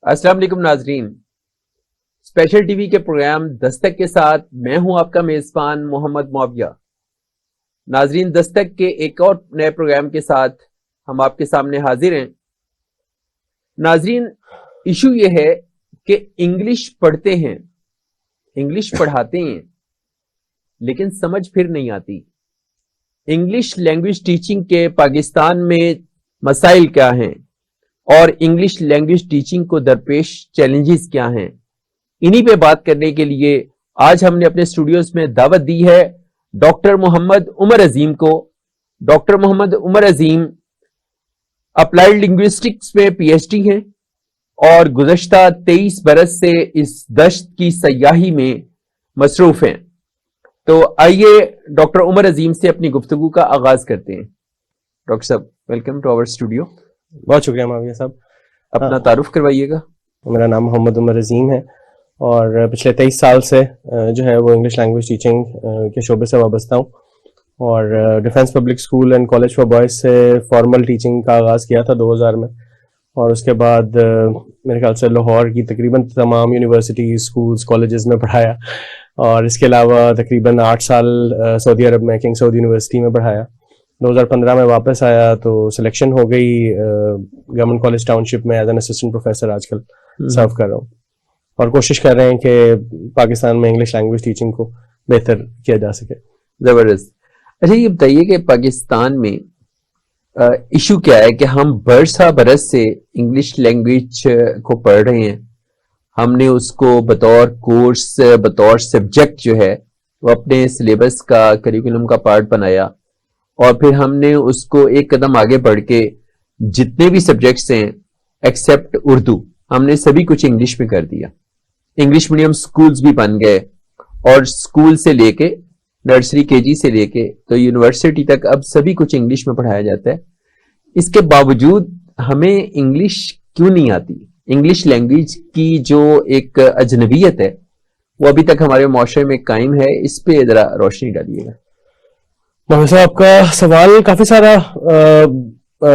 السلام علیکم ناظرین، اسپیشل ٹی وی کے پروگرام دستک کے ساتھ میں ہوں آپ کا میزبان محمد معاویہ۔ ناظرین، دستک کے ایک اور نئے پروگرام کے ساتھ ہم آپ کے سامنے حاضر ہیں۔ ناظرین، ایشو یہ ہے کہ انگلش پڑھتے ہیں، انگلش پڑھاتے ہیں، لیکن سمجھ پھر نہیں آتی۔ انگلش لینگویج ٹیچنگ کے پاکستان میں مسائل کیا ہیں اور انگلش لینگویج ٹیچنگ کو درپیش چیلنجز کیا ہیں، انہی پہ بات کرنے کے لیے آج ہم نے اپنے اسٹوڈیوز میں دعوت دی ہے ڈاکٹر محمد عمر عظیم کو۔ ڈاکٹر محمد عمر عظیم اپلائیڈ لنگوسٹکس میں پی ایچ ڈی ہیں اور گزشتہ 23 برس سے اس دشت کی سیاحی میں مصروف ہیں۔ تو آئیے ڈاکٹر عمر عظیم سے اپنی گفتگو کا آغاز کرتے ہیں۔ ڈاکٹر صاحب، ویلکم ٹو آور اسٹوڈیو۔ بہت شکریہ معاویہ صاحب۔ اپنا تعارف کروائیے گا۔ میرا نام محمد عمر عظیم ہے اور پچھلے 23 سال سے جو ہے وہ انگلش لینگویج ٹیچنگ کے شعبے سے وابستہ ہوں، اور defence public school and college for boys سے فارمل ٹیچنگ کا آغاز کیا تھا 2000 میں، اور اس کے بعد میرے خیال سے لاہور کی تقریباً تمام یونیورسٹیز، اسکولز، کالجز میں پڑھایا، اور اس کے علاوہ تقریباً 8 سال سعودی عرب میں کنگ سعود یونیورسٹی میں پڑھایا۔ 2015 میں واپس آیا تو سلیکشن ہو گئی گورنمنٹ کالج ٹاؤن شپ میں ایز این اسسٹنٹ پروفیسر آج کل سرو کر رہا ہوں، اور کوشش کر رہے ہیں کہ پاکستان میں انگلش لینگویج ٹیچنگ کو بہتر کیا جا سکے۔ زبردست۔ اچھا، یہ بتائیے کہ پاکستان میں ایشو کیا ہے کہ ہم برسہ برس سے انگلش لینگویج کو پڑھ رہے ہیں، ہم نے اس کو بطور کورس، بطور سبجیکٹ جو ہے وہ اپنے سلیبس کا، کریکولم کا پارٹ بنایا، اور پھر ہم نے اس کو ایک قدم آگے بڑھ کے جتنے بھی سبجیکٹس ہیں ایکسیپٹ اردو، ہم نے سبھی کچھ انگلش میں کر دیا۔ انگلش میڈیم سکولز بھی بن گئے، اور سکول سے لے کے نرسری کے جی سے لے کے تو یونیورسٹی تک اب سبھی کچھ انگلش میں پڑھایا جاتا ہے۔ اس کے باوجود ہمیں انگلش کیوں نہیں آتی؟ انگلش لینگویج کی جو ایک اجنبیت ہے وہ ابھی تک ہمارے معاشرے میں قائم ہے، اس پہ ذرا روشنی ڈالیے گا۔ صاحب، آپ کا سوال کافی سارا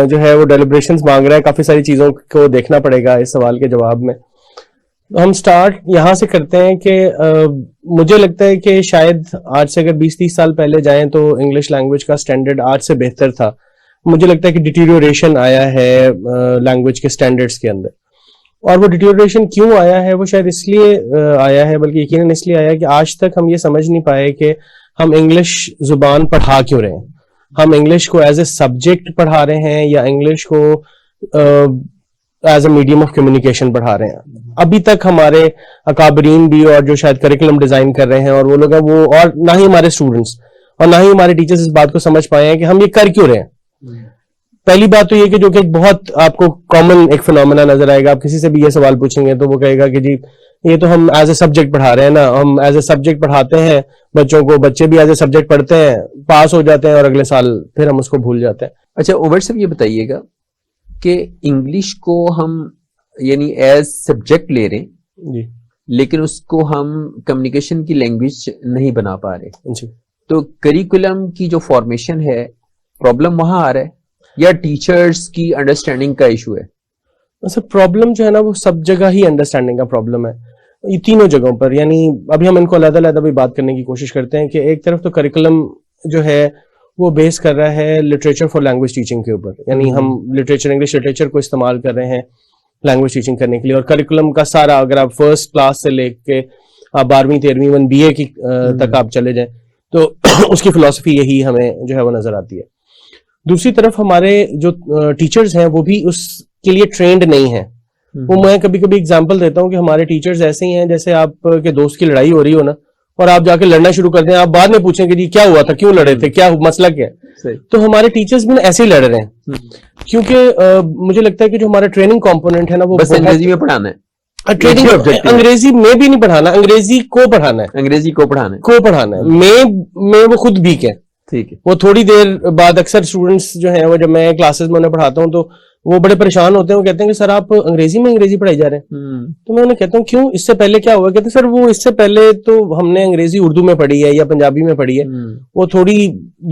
جو ہے وہ ڈیلیبریشنز مانگ رہا ہے، کافی ساری چیزوں کو دیکھنا پڑے گا اس سوال کے جواب میں۔ ہم سٹارٹ یہاں سے کرتے ہیں کہ مجھے لگتا ہے کہ شاید آج سے اگر 20-30 سال پہلے جائیں تو انگلش لینگویج کا سٹینڈرڈ آج سے بہتر تھا۔ مجھے لگتا ہے کہ ڈیٹیریوریشن آیا ہے لینگویج کے سٹینڈرڈز کے اندر، اور وہ ڈیٹیریوریشن کیوں آیا ہے؟ وہ شاید اس لیے آیا ہے، بلکہ یقیناً اس لیے آیا کہ آج تک ہم یہ سمجھ نہیں پائے کہ ہم انگلش زبان پڑھا کیوں رہے ہیں۔ ہم انگلش کو ایز اے سبجیکٹ پڑھا رہے ہیں یا انگلش کو as a medium of communication پڑھا رہے ہیں؟ ابھی تک ہمارے اکابرین بھی اور جو شاید کریکولم ڈیزائن کر رہے ہیں اور وہ لوگ ہیں، وہ اور نہ ہی ہمارے اسٹوڈنٹس اور نہ ہی ہمارے ٹیچرز اس بات کو سمجھ پائے ہیں کہ ہم یہ کر کیوں رہے ہیں۔ پہلی بات تو یہ کہ جو کہ بہت آپ کو کامن ایک فنومینا نظر آئے گا، آپ کسی سے بھی یہ سوال پوچھیں گے تو وہ کہے گا کہ جی یہ تو ہم ایز اے سبجیکٹ پڑھا رہے ہیں نا، ہم ایز اے سبجیکٹ پڑھاتے ہیں بچوں کو، بچے بھی ایز اے سبجیکٹ پڑھتے ہیں، پاس ہو جاتے ہیں اور اگلے سال پھر ہم اس کو بھول جاتے ہیں۔ اچھا عمر صاحب، یہ بتائیے گا کہ انگلش کو ہم یعنی ایز سبجیکٹ لے رہے ہیں جی، لیکن اس کو ہم کمیونیکیشن کی لینگویج نہیں بنا پا رہے، جی، تو کریکولم کی جو فارمیشن ہے پرابلم وہاں آ رہا ہے یا ٹیچرز کی انڈرسٹینڈنگ کا ایشو ہے؟ سر، پرابلم جو ہے نا وہ سب جگہ ہی انڈرسٹینڈنگ کا پرابلم ہے، یہ تینوں جگہوں پر۔ یعنی ابھی ہم ان کو علیحدہ علیحدہ بھی بات کرنے کی کوشش کرتے ہیں کہ ایک طرف تو کریکولم جو ہے وہ بیس کر رہا ہے لٹریچر فار لینگویج ٹیچنگ کے اوپر، یعنی ہم لٹریچر، انگلش لٹریچر کو استعمال کر رہے ہیں لینگویج ٹیچنگ کرنے کے لیے، اور کریکولم کا سارا اگر آپ فرسٹ کلاس سے لے کے آپ 12ویں 13ویں بی اے کی تک آپ چلے جائیں تو اس کی فلسفی یہی ہمیں جو ہے وہ نظر آتی ہے۔ دوسری طرف ہمارے جو ٹیچرز ہیں وہ بھی اس کے لیے ٹرینڈ نہیں ہیں۔ وہ میں کبھی کبھی اگزامپل دیتا ہوں کہ ہمارے ٹیچرز ایسے ہی ہیں جیسے آپ کے دوست کی لڑائی ہو رہی ہو نا، اور آپ جا کے لڑنا شروع کر دیں، آپ بعد میں پوچھیں کہ جی کیا ہوا تھا، کیوں لڑے تھے، کیا مسئلہ کیا ہے؟ تو ہمارے ٹیچرز بھی ایسے ہی لڑ رہے ہیں، کیونکہ مجھے لگتا ہے کہ جو ہمارا ٹریننگ کمپوننٹ ہے نا وہ بس انگریزی میں پڑھانا ہے، انگریزی میں بھی نہیں پڑھانا، انگریزی کو پڑھانا ہے، انگریزی کو پڑھانا ہے، میں وہ خود ویک ہے۔ ٹھیک ہے، وہ تھوڑی دیر بعد اکثر اسٹوڈنٹس جو ہیں وہ جب میں کلاسز میں انہیں پڑھاتا ہوں تو وہ بڑے پریشان ہوتے ہیں، وہ کہتے ہیں کہ سر آپ انگریزی پڑھائی جا رہے ہیں۔ تو میں انہیں کہتا ہوں کیوں، اس سے پہلے کیا ہوا؟ کہتے ہیں سر وہ اس سے پہلے تو ہم نے انگریزی اردو میں پڑھی ہے یا پنجابی میں پڑھی ہے، وہ تھوڑی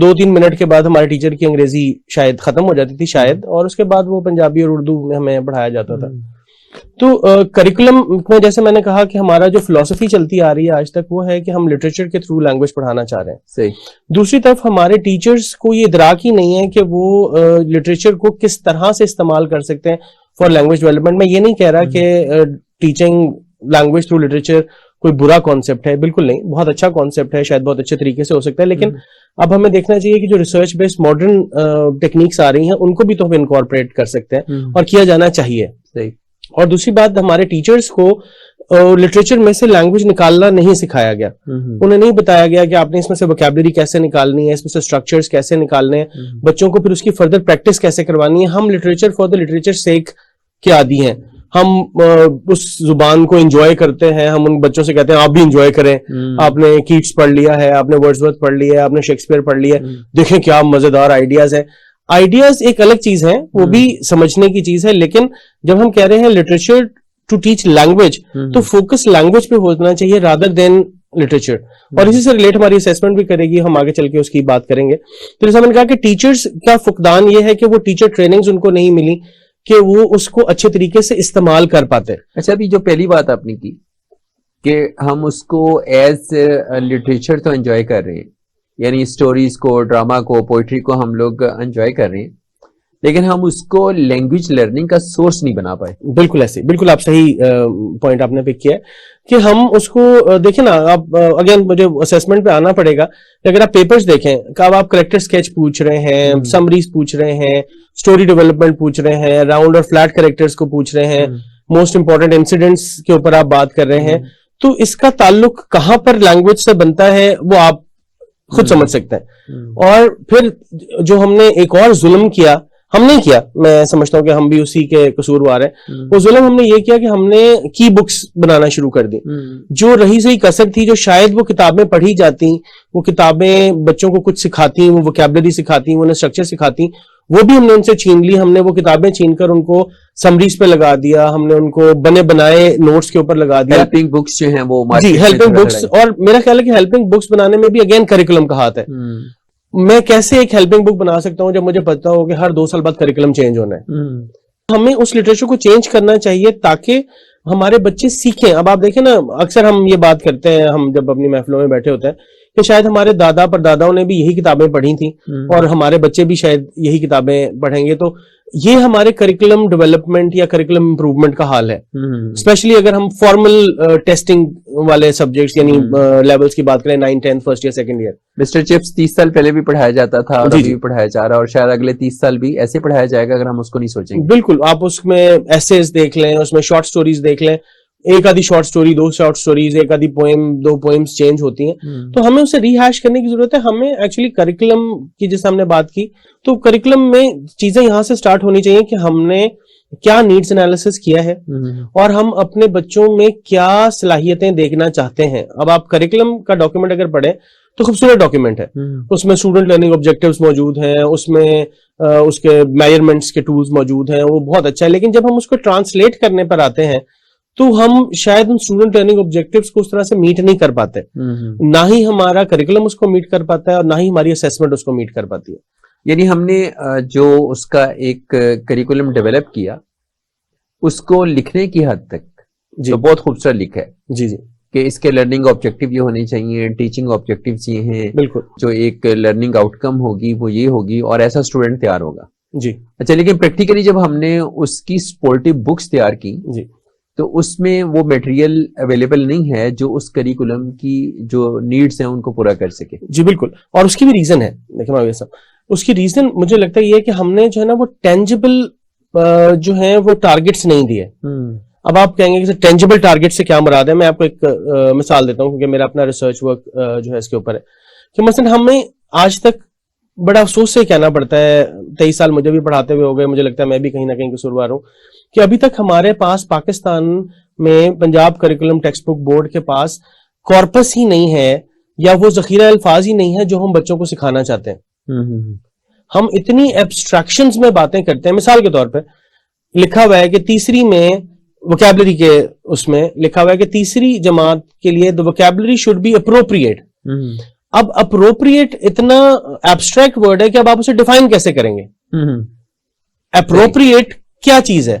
2-3 منٹ کے بعد ہمارے ٹیچر کی انگریزی شاید ختم ہو جاتی تھی شاید، اور اس کے بعد وہ پنجابی اور اردو میں ہمیں پڑھایا جاتا تھا۔ تو کریکولم میں جیسے میں نے کہا کہ ہمارا جو فلسفی چلتی آ رہی ہے آج تک وہ ہے کہ ہم لٹریچر کے تھرو لینگویج پڑھانا چاہ رہے ہیں. صحیح. دوسری طرف ہمارے ٹیچرز کو یہ ادراک ہی نہیں ہے کہ وہ لٹریچر کو کس طرح سے استعمال کر سکتے ہیں فار لینگویج ڈیولپمنٹ. میں یہ نہیں کہہ رہا کہ ٹیچنگ لینگویج تھرو لٹریچر کوئی برا کانسیپٹ ہے, بالکل نہیں, بہت اچھا کانسیپٹ ہے, شاید بہت اچھے طریقے سے ہو سکتا ہے, لیکن اب ہمیں دیکھنا چاہیے کہ جو ریسرچ بیسڈ ماڈرن ٹیکنیکس آ رہی ہیں ان کو بھی تو ہم انکارپوریٹ کر سکتے ہیں اور کیا جانا چاہیے. صحیح. اور دوسری بات, ہمارے ٹیچرز کو لٹریچر میں سے لینگویج نکالنا نہیں سکھایا گیا. انہیں نہیں بتایا گیا کہ آپ نے اس میں سے ووکیبلری کیسے نکالنی ہے, اس میں سے اسٹرکچرز کیسے نکالنے ہیں, بچوں کو پھر اس کی فردر پریکٹس کیسے کروانی ہے. ہم لٹریچر فار دا لٹریچر سیک کے عادی ہیں, ہم اس زبان کو انجوائے کرتے ہیں, ہم ان بچوں سے کہتے ہیں آپ بھی انجوائے کریں, آپ نے کیٹس پڑھ لیا ہے, آپ نے ورڈزورتھ پڑھ لیا ہے, آپ نے شیکسپیئر پڑھ لیا ہے, دیکھیں کیا مزیدار آئیڈیاز ہیں. آئیڈیاز ایک الگ چیز ہے, وہ بھی سمجھنے کی چیز ہے, لیکن جب ہم کہہ رہے ہیں لٹریچر ٹو ٹیچ لینگویج تو فوکس لینگویج پہ ہونا چاہیے رادر دین لٹریچر. اور اسی سے ریلیٹ ہماری اسیسمنٹ بھی کرے گی, ہم آگے چل کے اس کی بات کریں گے. تو جیسا میں نے کہا کہ ٹیچرز کا فقدان یہ ہے کہ وہ ٹیچر ٹریننگز ان کو نہیں ملی کہ وہ اس کو اچھے طریقے سے استعمال کر پاتے. اچھا, ابھی جو پہلی بات آپ نے کی کہ ہم اس کو ایز لٹریچر تو انجوائے کر رہے ہیں, یعنی اسٹوریز کو, ڈراما کو, پوئٹری کو ہم لوگ انجوائے کر رہے ہیں, لیکن ہم اس کو لینگویج لرننگ کا سورس نہیں بنا پائے. بالکل ایسے, بالکل آپ صحیح پوائنٹ آپ نے پک کیا کہ ہم اس کو دیکھیں نا, آپ اگین مجھے اسیسمنٹ پہ آنا پڑے گا کہ اگر آپ پیپرز دیکھیں کہ اب آپ کریکٹر اسکیچ پوچھ رہے ہیں, سمریز پوچھ رہے ہیں, اسٹوری ڈیولپمنٹ پوچھ رہے ہیں, راؤنڈ اور فلیٹ کریکٹرز کو پوچھ رہے ہیں, موسٹ امپورٹنٹ انسیڈنٹس کے اوپر آپ بات کر رہے ہیں, تو اس کا تعلق کہاں پر لینگویج سے بنتا ہے وہ آپ خود سمجھ سکتے ہیں. اور پھر جو ہم نے ایک اور ظلم کیا, ہم نہیں کیا, میں سمجھتا ہوں کہ ہم بھی اسی کے قصوروار ہیں, وہ ظلم ہم نے یہ کیا کہ ہم نے کی بکس بنانا شروع کر دی. جو رہی سہی کسر تھی, جو شاید وہ کتابیں پڑھی جاتی, وہ کتابیں بچوں کو کچھ سکھاتی, وہ ووکیبلری سکھاتی, وہ انہیں اسٹرکچر سکھاتی, وہ بھی ہم نے ان سے چھین لی. ہم نے وہ کتابیں چھین کر ان کو سمریز پہ لگا دیا, ہم نے ان کو بنے بنائے نوٹس کے اوپر لگا دیا. ہیلپنگ بکس جو ہیں وہ جی ہیلپنگ بکس, اور میرا خیال ہے کہ ہیلپنگ بکس بنانے میں بھی اگین کریکولم کا ہاتھ ہے. میں کیسے ایک ہیلپنگ بک بنا سکتا ہوں جب مجھے پتا ہو کہ ہر 2 سال بعد کریکولم چینج ہونا ہے. ہمیں اس لٹریچر کو چینج کرنا چاہیے تاکہ ہمارے بچے سیکھیں. اب آپ دیکھیں نا, اکثر ہم یہ بات کرتے ہیں, ہم جب اپنی محفلوں میں بیٹھے ہوتے ہیں, کہ شاید ہمارے دادا پر داداؤں نے بھی یہی کتابیں پڑھی تھیں اور ہمارے بچے بھی شاید یہی کتابیں پڑھیں گے. تو یہ ہمارے کریکولم ڈیولپمنٹ یا کریکولم امپروومنٹ کا حال ہے, اسپیشلی اگر ہم فارمل ٹیسٹنگ والے سبجیکٹس یعنی لیولز کی بات کریں, 9th 10th first year second year. Mister Chips 30 سال پہلے بھی پڑھایا جاتا تھا اور ابھی بھی پڑھایا جا رہا ہے, اور شاید اگلے 30 سال بھی ایسے پڑھایا جائے گا اگر ہم اس کو نہیں سوچیں گے. بالکل, آپ اس میں ایسیز دیکھ لیں, اس میں شارٹ سٹوریز دیکھ لیں, ایک آدھی شارٹ سٹوری, 2 شارٹ سٹوریز, ایک آدھی پوئم, 2 پوئمز چینج ہوتی ہیں. تو ہمیں اسے ری ہیش کرنے کی ضرورت ہے. ہمیں ایکچولی کریکولم کی جس ہم نے بات کی, تو کریکولم میں چیزیں یہاں سے سٹارٹ ہونی چاہیے کہ ہم نے کیا نیڈس انالیسس کیا ہے اور ہم اپنے بچوں میں کیا صلاحیتیں دیکھنا چاہتے ہیں. اب آپ کریکولم کا ڈاکیومنٹ اگر پڑھیں تو خوبصورت ڈاکیومنٹ ہے, اس میں اسٹوڈنٹ لرننگ آبجیکٹیوز موجود ہیں, اس میں اس کے میجرمنٹس کے ٹولز موجود ہیں, وہ بہت اچھا ہے. لیکن جب ہم اس کو ٹرانسلیٹ کرنے پر آتے ہیں تو ہم شاید ان اسٹوڈنٹ لرننگ آبجیکٹیوز کو اس طرح سے میٹ نہیں کر پاتے, نہ ہی ہمارا کریکولم اس کو میٹ کر پاتا ہے اور نہ ہی ہماری اسیسمنٹ اس کو میٹ کر پاتی ہے. یعنی ہم نے جو اس کا ایک کریکولم ڈیولپ کیا, اس کو لکھنے کی حد تک جو بہت خوبصورت لکھا ہے. جی جی, کہ اس کے لرننگ آبجیکٹیو یہ ہونے چاہیے, ٹیچنگ آبجیکٹیوز یہ ہیں, بالکل, جو ایک لرننگ آؤٹ کم ہوگی وہ یہ ہوگی اور ایسا اسٹوڈنٹ تیار ہوگا. جی اچھا, لیکن پریکٹیکلی جب ہم نے اس کی سپورٹیو بکس تیار کی جی, تو اس میں وہ میٹیریل اویلیبل نہیں ہے جو اس کریکولم کی جو نیڈس ہیں ان کو پورا کر سکے. جی بالکل, اور اس کی بھی ریزن ہے. دیکھیں معاویہ صاحب, اس کی ریزن مجھے لگتا ہے یہ ہے کہ ہم نے جو ہے نا وہ ٹینجبل جو ہیں وہ ٹارگٹس نہیں دیے. اب آپ کہیں گے کہ ٹینجبل ٹارگٹ سے کیا مراد ہے, میں آپ کو ایک مثال دیتا ہوں کیونکہ میرا اپنا ریسرچ ورک جو ہے اس کے اوپر ہے. کہ مثلا ہمیں آج تک بڑا افسوس سے کہنا پڑتا ہے, 23 سال مجھے بھی پڑھاتے ہوئے ہو گئے, مجھے لگتا ہے میں بھی کہیں نہ کہیں قصوروار ہوں, کہ ابھی تک ہمارے پاس پاکستان میں Punjab curriculum text book board کے پاس کارپس ہی نہیں ہے یا وہ ذخیرہ الفاظ ہی نہیں ہے جو ہم بچوں کو سکھانا چاہتے ہیں. ہم اتنی ایبسٹریکشنز میں باتیں کرتے ہیں. مثال کے طور پہ لکھا ہوا ہے کہ تیسری میں ووکیبلری کے اس میں لکھا ہوا ہے کہ تیسری جماعت کے لیے the vocabulary should be appropriate. اب appropriate اتنا abstract word ہے کہ اب آپ اسے ڈیفائن کیسے کریں گے. appropriate کیا چیز ہے.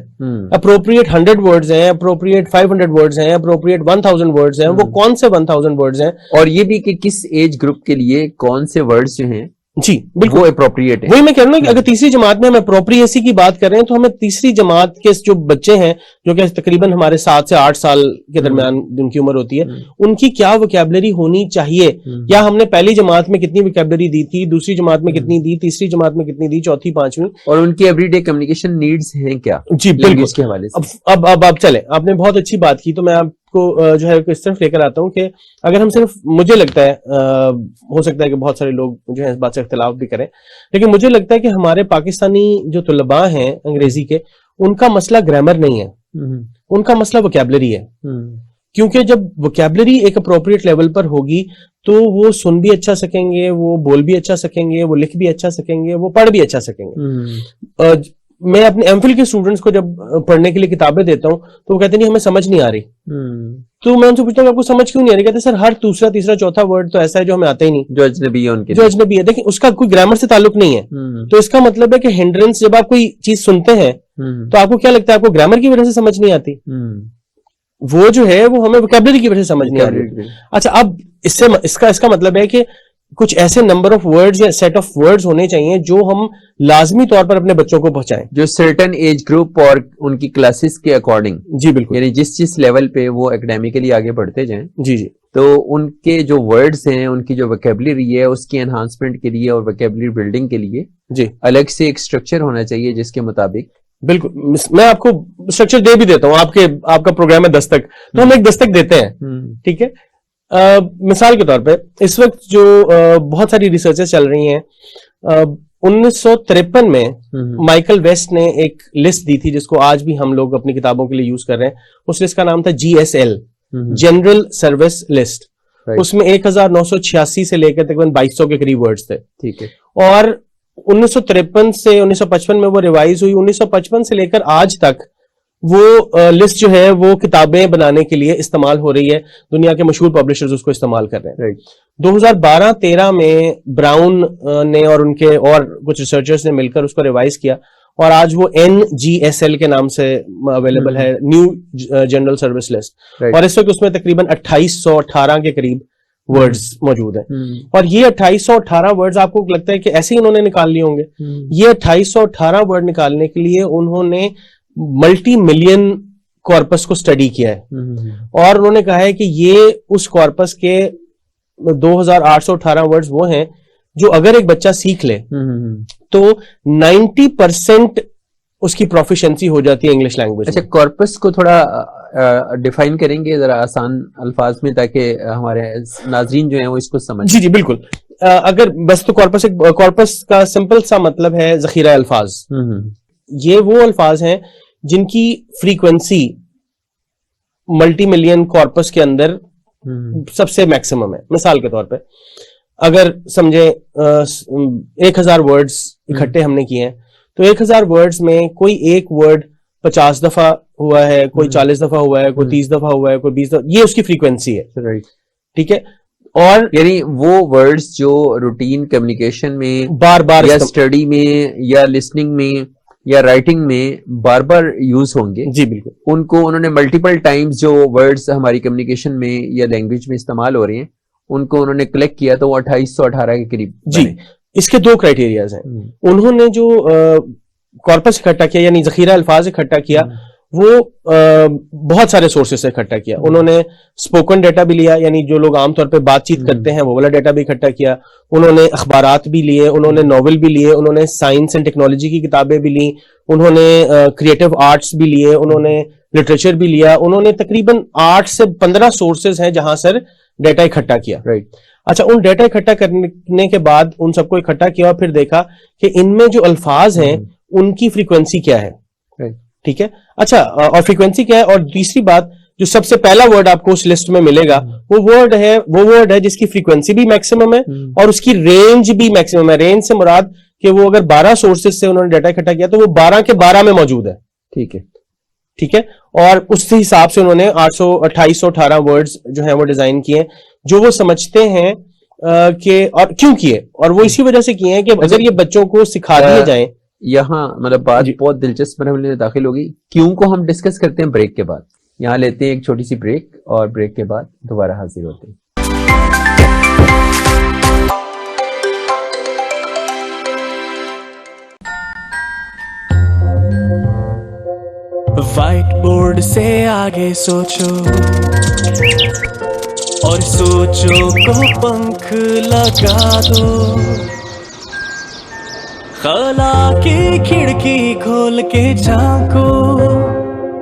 اپروپریٹ 100 ورڈز ہیں, اپروپریٹ 500 ورڈز ہیں, اپروپریٹ 1000 ورڈز ہیں. وہ کون سے 1000 ورڈز ہیں, اور یہ بھی کہ کس ایج گروپ کے لیے کون سے ورڈز جو ہیں جی بالکل وہ اپروپریٹ ہے. وہی میں کہہ رہا ہوں کہ اگر تیسری جماعت میں ہم اپروپریسی کی بات کر رہے ہیں تو ہمیں تیسری جماعت کے جو بچے ہیں جو کہ تقریباً ہمارے 7 سے 8 سال کے درمیان جن کی عمر ہوتی ہے, ان کی کیا وکیبلری ہونی چاہیے, یا ہم نے پہلی جماعت میں کتنی وکیبلری دی تھی, دوسری جماعت میں کتنی دی, تیسری جماعت میں کتنی دی, چوتھی, پانچویں, اور ان کی ایوری ڈے کمیونیکیشن نیڈز ہیں کیا. جی بالکل کے حوالے سے اب چلیں, آپ نے بہت اچھی بات کی, تو میں آپ کو جو ہے اس طرف لے کر آتا ہوں کہ اگر ہم صرف, مجھے لگتا ہے ہو سکتا ہے کہ بہت سارے لوگ جو ہے اس بات سے اختلاف بھی کریں, لیکن مجھے لگتا ہے کہ ہمارے پاکستانی جو طلباء ہیں انگریزی کے, ان کا مسئلہ گرامر نہیں ہے, ان کا مسئلہ وکیبلری ہے. کیونکہ جب وکیبلری ایک اپروپریٹ لیول پر ہوگی تو وہ سن بھی اچھا سکیں گے, وہ بول بھی اچھا سکیں گے, وہ لکھ بھی اچھا سکیں گے, وہ پڑھ بھی اچھا سکیں گے. میں اپنے ایم فل کے اسٹوڈنٹس کو جب پڑھنے کے لیے کتابیں دیتا ہوں تو وہ کہتے ہیں ہمیں سمجھ نہیں آ رہی. تو میں ان سے پوچھتا ہوں کہ آپ کو سمجھ کیوں نہیں آ رہی, کہتے ہیں سر ہر دوسرا تیسرا چوتھا ورڈ تو ایسا ہے جو ہمیں آتا ہی نہیں, جو اجنبی ہے ان کے, جو اجنبی ہے. دیکھیں اس کا کوئی گرامر سے تعلق نہیں ہے, تو اس کا مطلب ہے کہ ہنڈرنس, جب آپ کوئی چیز سنتے ہیں تو آپ کو کیا لگتا ہے, آپ کو گرامر کی وجہ سے سمجھ نہیں آتی, وہ جو ہے وہ ہمیں وکیبلری کی وجہ سے سمجھ نہیں آ رہی. اچھا, اب اس کا مطلب ہے کہ کچھ ایسے نمبر آف ورڈز یا سیٹ آف ورڈز ہونے چاہیے جو ہم لازمی طور پر اپنے بچوں کو پہنچائیں, جو سرٹن ایج گروپ اور ان کی کلاسز کے اکارڈنگ. جی بالکل, یعنی جس لیول پہ وہ اکیڈیمیکلی آگے بڑھتے جائیں, جی جی, تو ان کے جو ورڈز ہیں, ان کی جو وکیبلری ہے, اس کی انہانسمنٹ کے لیے اور وکیبلری بلڈنگ کے لیے جی الگ سے ایک اسٹرکچر ہونا چاہیے جس کے مطابق. بالکل, میں آپ کو اسٹرکچر دے بھی دیتا ہوں. آپ کا پروگرام ہے دستک, تو ہم ایک دستک دیتے ہیں, ٹھیک ہے. مثال کے طور پہ اس وقت جو بہت ساری ریسرچز چل رہی ہیں, 1953 میں مائیکل ویسٹ نے ایک لسٹ دی تھی جس کو آج بھی ہم لوگ اپنی کتابوں کے لیے یوز کر رہے ہیں. اس لسٹ کا نام تھا GSL, جنرل سروس لسٹ. اس میں 1986 سے لے کر تقریباً 2200 کے قریب ورڈز تھے, ٹھیک ہے. اور 1953 سے 1955 میں وہ ریوائز ہوئی. 1955 سے لے کر آج تک وہ لسٹ جو ہے وہ کتابیں بنانے کے لیے استعمال ہو رہی ہے. دنیا کے مشہور پبلشرز اس کو استعمال کر رہے ہیں. 2012-13 میں براؤن نے اور ان کے اور کچھ ریسرچرز نے مل کر اس کو ریوائز کیا, اور آج وہ NGSL کے نام سے اویلیبل ہے, نیو جنرل سروس لسٹ. اور اس وقت اس میں تقریباً 2818 کے قریب ورڈز موجود ہیں. اور یہ 2818 ورڈز آپ کو لگتا ہے کہ ایسے ہی انہوں نے نکال لیے ہوں گے؟ یہ 2818 ورڈ نکالنے کے لیے انہوں نے ملٹی ملین کارپس کو اسٹڈی کیا ہے, اور انہوں نے کہا ہے کہ یہ اس کارپس کے 2818 ورڈز وہ ہیں جو اگر ایک بچہ سیکھ لے تو 90% اس کی پروفیشنسی ہو جاتی ہے انگلش لینگویج. اچھا, کارپس کو تھوڑا ڈیفائن کریں گے ذرا آسان الفاظ میں تاکہ ہمارے ناظرین جو ہیں وہ اس کو سمجھ. جی بالکل, اگر بس تو کارپس کا سمپل سا مطلب ہے ذخیرہ الفاظ. یہ وہ الفاظ ہیں جن کی فریکوینسی ملٹی ملین کارپس کے اندر سب سے میکسیمم ہے. مثال کے طور پہ اگر سمجھیں 1000 ورڈز اکٹھے ہم نے کیے ہیں, تو 1000 ورڈز میں کوئی ایک ورڈ 50 دفعہ ہوا ہے, کوئی 40 دفعہ ہوا ہے, کوئی 30 دفعہ ہوا ہے, کوئی 20 دفعہ, یہ اس کی فریکوینسی ہے. ٹھیک ہے, اور یعنی وہ ورڈز جو روٹین کمیونیکیشن میں بار بار یا اسٹڈی میں یا لسننگ میں یا رائٹنگ میں بار بار یوز ہوں گے. جی بالکل, ان کو انہوں نے ملٹیپل ٹائمز جو ورڈز ہماری کمیونیکیشن میں یا لینگویج میں استعمال ہو رہے ہیں ان کو انہوں نے کلیکٹ کیا تو وہ 2818 کے قریب. جی, اس کے 2 کرائٹیریاز ہیں. انہوں نے جو کارپس اکٹھا کیا یعنی ذخیرہ الفاظ اکٹھا کیا وہ بہت سارے سورسز سے اکٹھا کیا. انہوں نے اسپوکن ڈیٹا بھی لیا, یعنی جو لوگ عام طور پہ بات چیت کرتے ہیں وہ والا ڈیٹا بھی اکٹھا کیا. انہوں نے اخبارات بھی لیے, انہوں نے ناول بھی لیے, انہوں نے سائنس اینڈ ٹیکنالوجی کی کتابیں بھی لیں, انہوں نے کریٹو آرٹس بھی لیے, انہوں نے لٹریچر بھی لیا. انہوں نے تقریباً 8 سے 15 سورسز ہیں جہاں سر ڈیٹا اکٹھا کیا. اچھا, ان ڈیٹا اکٹھا کرنے کے بعد ان سب کو اکٹھا کیا اور پھر دیکھا کہ ان میں جو الفاظ ہیں ان کی فریکوینسی کیا ہے. ٹھیک ہے, اچھا, اور فریکوینسی کیا ہے. اور تیسری بات, جو سب سے پہلا ورڈ آپ کو اس لسٹ میں ملے گا وہ ورڈ ہے جس کی فریکوینسی بھی میکسیمم ہے اور اس کی رینج بھی میکسیمم ہے. رینج سے مراد کہ وہ اگر 12 سورسز سے انہوں نے ڈیٹا اکٹھا کیا تو وہ 12 کے 12 میں موجود ہے. ٹھیک ہے, اور اس حساب سے انہوں نے 2818 ورڈز جو ہیں وہ ڈیزائن کیے جو وہ سمجھتے ہیں کہ, اور کیوں کیے, اور وہ اسی وجہ سے کیے ہیں کہ اگر یہ بچوں کو سکھا دیے جائیں. یہاں مطلب بات جی بہت دلچسپ مرحلے میں داخل ہوگی. کیوں کو ہم ڈسکس کرتے ہیں بریک کے بعد. یہاں لیتے ہیں ایک چھوٹی سی بریک اور بریک کے بعد دوبارہ حاضر ہوتے ہیں. وائٹ بورڈ سے آگے سوچو اور سوچو کو پنکھ لگا دو. خلا کی کھڑکی کھول کے جھانکو,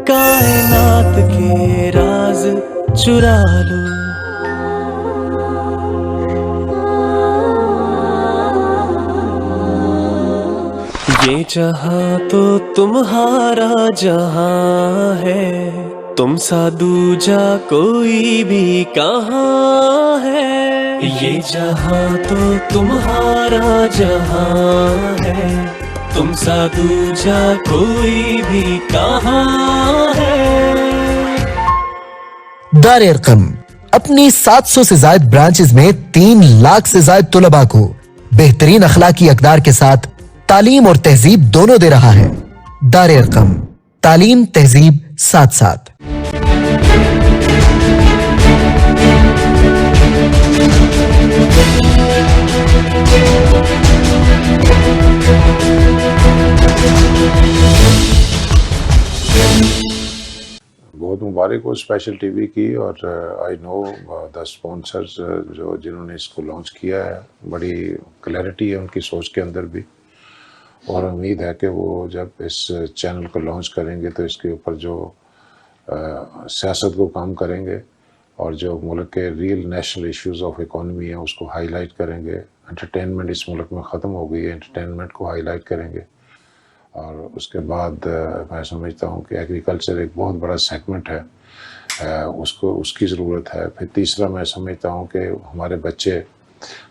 کائنات کے راز چرا لو. یہ جہاں تو تمہارا جہاں ہے, تم سا دوجا کوئی بھی کہاں ہے. یہ جہاں تو تمہارا جہاں ہے, تم سا دوجا کوئی بھی کہاں ہے. دار ارقم اپنی 700 سے زائد برانچز میں 3 لاکھ سے زائد طلباء کو بہترین اخلاقی اقدار کے ساتھ تعلیم اور تہذیب دونوں دے رہا ہے. دار ارقم, تعلیم تہذیب ساتھ ساتھ. بہت مبارک ہو اسپیشل ٹی وی کی, اور آئی نو دا اسپانسرز جو جنہوں نے اس کو لانچ کیا ہے, بڑی کلیئرٹی ہے ان کی سوچ کے اندر بھی, اور امید ہے کہ وہ جب اس چینل کو لانچ کریں گے تو اس کے اوپر جو سیاست کو کام کریں گے اور جو ملک کے real national issues of economy ہیں اس کو ہائی لائٹ کریں گے. انٹرٹینمنٹ اس ملک میں ختم ہو گئی ہے, انٹرٹینمنٹ کو ہائی لائٹ کریں گے. اور اس کے بعد میں سمجھتا ہوں کہ ایگریکلچر ایک بہت بڑا سیگمنٹ ہے, اس کی ضرورت ہے. پھر تیسرا میں سمجھتا ہوں کہ ہمارے بچے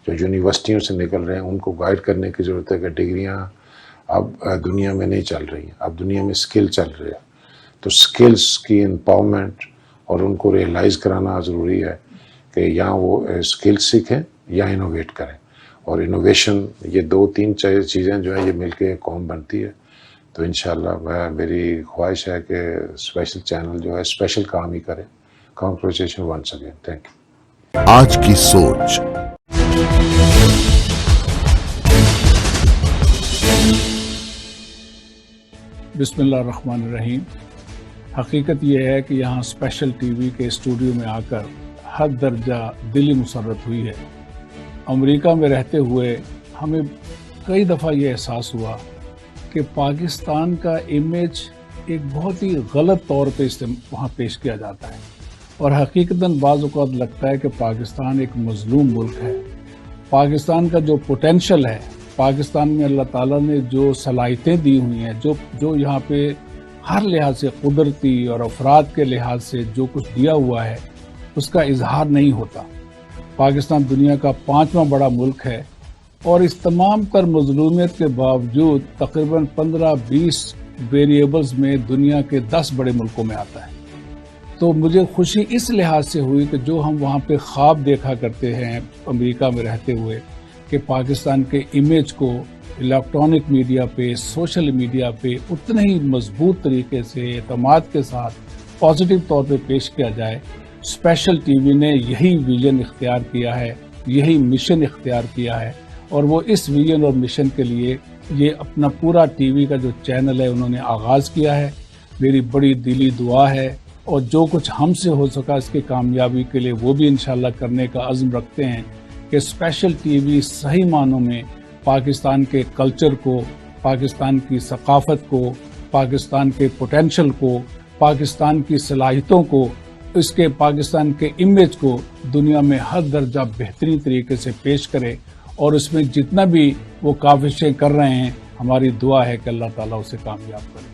جو یونیورسٹیوں سے نکل رہے ہیں ان کو گائیڈ کرنے کی ضرورت ہے کہ ڈگریاں اب دنیا میں نہیں چل رہی ہیں, اب دنیا میں اسکل چل رہے ہیں. تو اسکلس کی امپاورمنٹ اور ان کو ریئلائز کرانا ضروری ہے کہ یا وہ اسکل سیکھیں یا انوویٹ کریں. اور انوویشن, یہ 2-3 چیزیں جو ہیں یہ مل کے قوم بنتی ہے. تو انشاءاللہ میری خواہش ہے کہ اسپیشل چینل جو ہے اسپیشل کام ہی کرے. Congratulation once again, thank you. آج کی سوچ. بسم اللہ الرحمن الرحیم. حقیقت یہ ہے کہ یہاں اسپیشل ٹی وی کے اسٹوڈیو میں آ کر حد درجہ دلی مسرت ہوئی ہے. امریکہ میں رہتے ہوئے ہمیں کئی دفعہ یہ احساس ہوا کہ پاکستان کا امیج ایک بہت ہی غلط طور پہ وہاں پیش کیا جاتا ہے, اور حقیقتاً بعض اوقات لگتا ہے کہ پاکستان ایک مظلوم ملک ہے. پاکستان کا جو پوٹینشل ہے, پاکستان میں اللہ تعالیٰ نے جو صلاحیتیں دی ہوئی ہیں, جو یہاں پہ ہر لحاظ سے قدرتی اور افراد کے لحاظ سے جو کچھ دیا ہوا ہے اس کا اظہار نہیں ہوتا. پاکستان دنیا کا 5واں بڑا ملک ہے, اور اس تمام تر مظلومیت کے باوجود تقریباً 15-20 ویریبلز میں دنیا کے 10 بڑے ملکوں میں آتا ہے. تو مجھے خوشی اس لحاظ سے ہوئی کہ جو ہم وہاں پہ خواب دیکھا کرتے ہیں امریکہ میں رہتے ہوئے کہ پاکستان کے امیج کو الیکٹرانک میڈیا پہ, سوشل میڈیا پہ اتنے ہی مضبوط طریقے سے اعتماد کے ساتھ پازیٹیو طور پہ پیش کیا جائے. اسپیشل ٹی وی نے یہی ویژن اختیار کیا ہے, یہی مشن اختیار کیا ہے, اور وہ اس ویژن اور مشن کے لیے یہ اپنا پورا ٹی وی کا جو چینل ہے انہوں نے آغاز کیا ہے. میری بڑی دلی دعا ہے, اور جو کچھ ہم سے ہو سکا اس کی کامیابی کے لیے وہ بھی انشاءاللہ کرنے کا عزم رکھتے ہیں کہ اسپیشل ٹی وی صحیح معنوں میں پاکستان کے کلچر کو, پاکستان کی ثقافت کو, پاکستان کے پوٹینشل کو, پاکستان کی صلاحیتوں کو, اس کے پاکستان کے امیج کو دنیا میں ہر درجہ بہترین طریقے سے پیش کرے. اور اس میں جتنا بھی وہ کاوشیں کر رہے ہیں, ہماری دعا ہے کہ اللہ تعالیٰ اسے کامیاب کرے.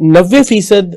90%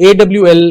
AWL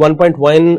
1.1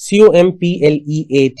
COMPLEAT,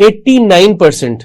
89%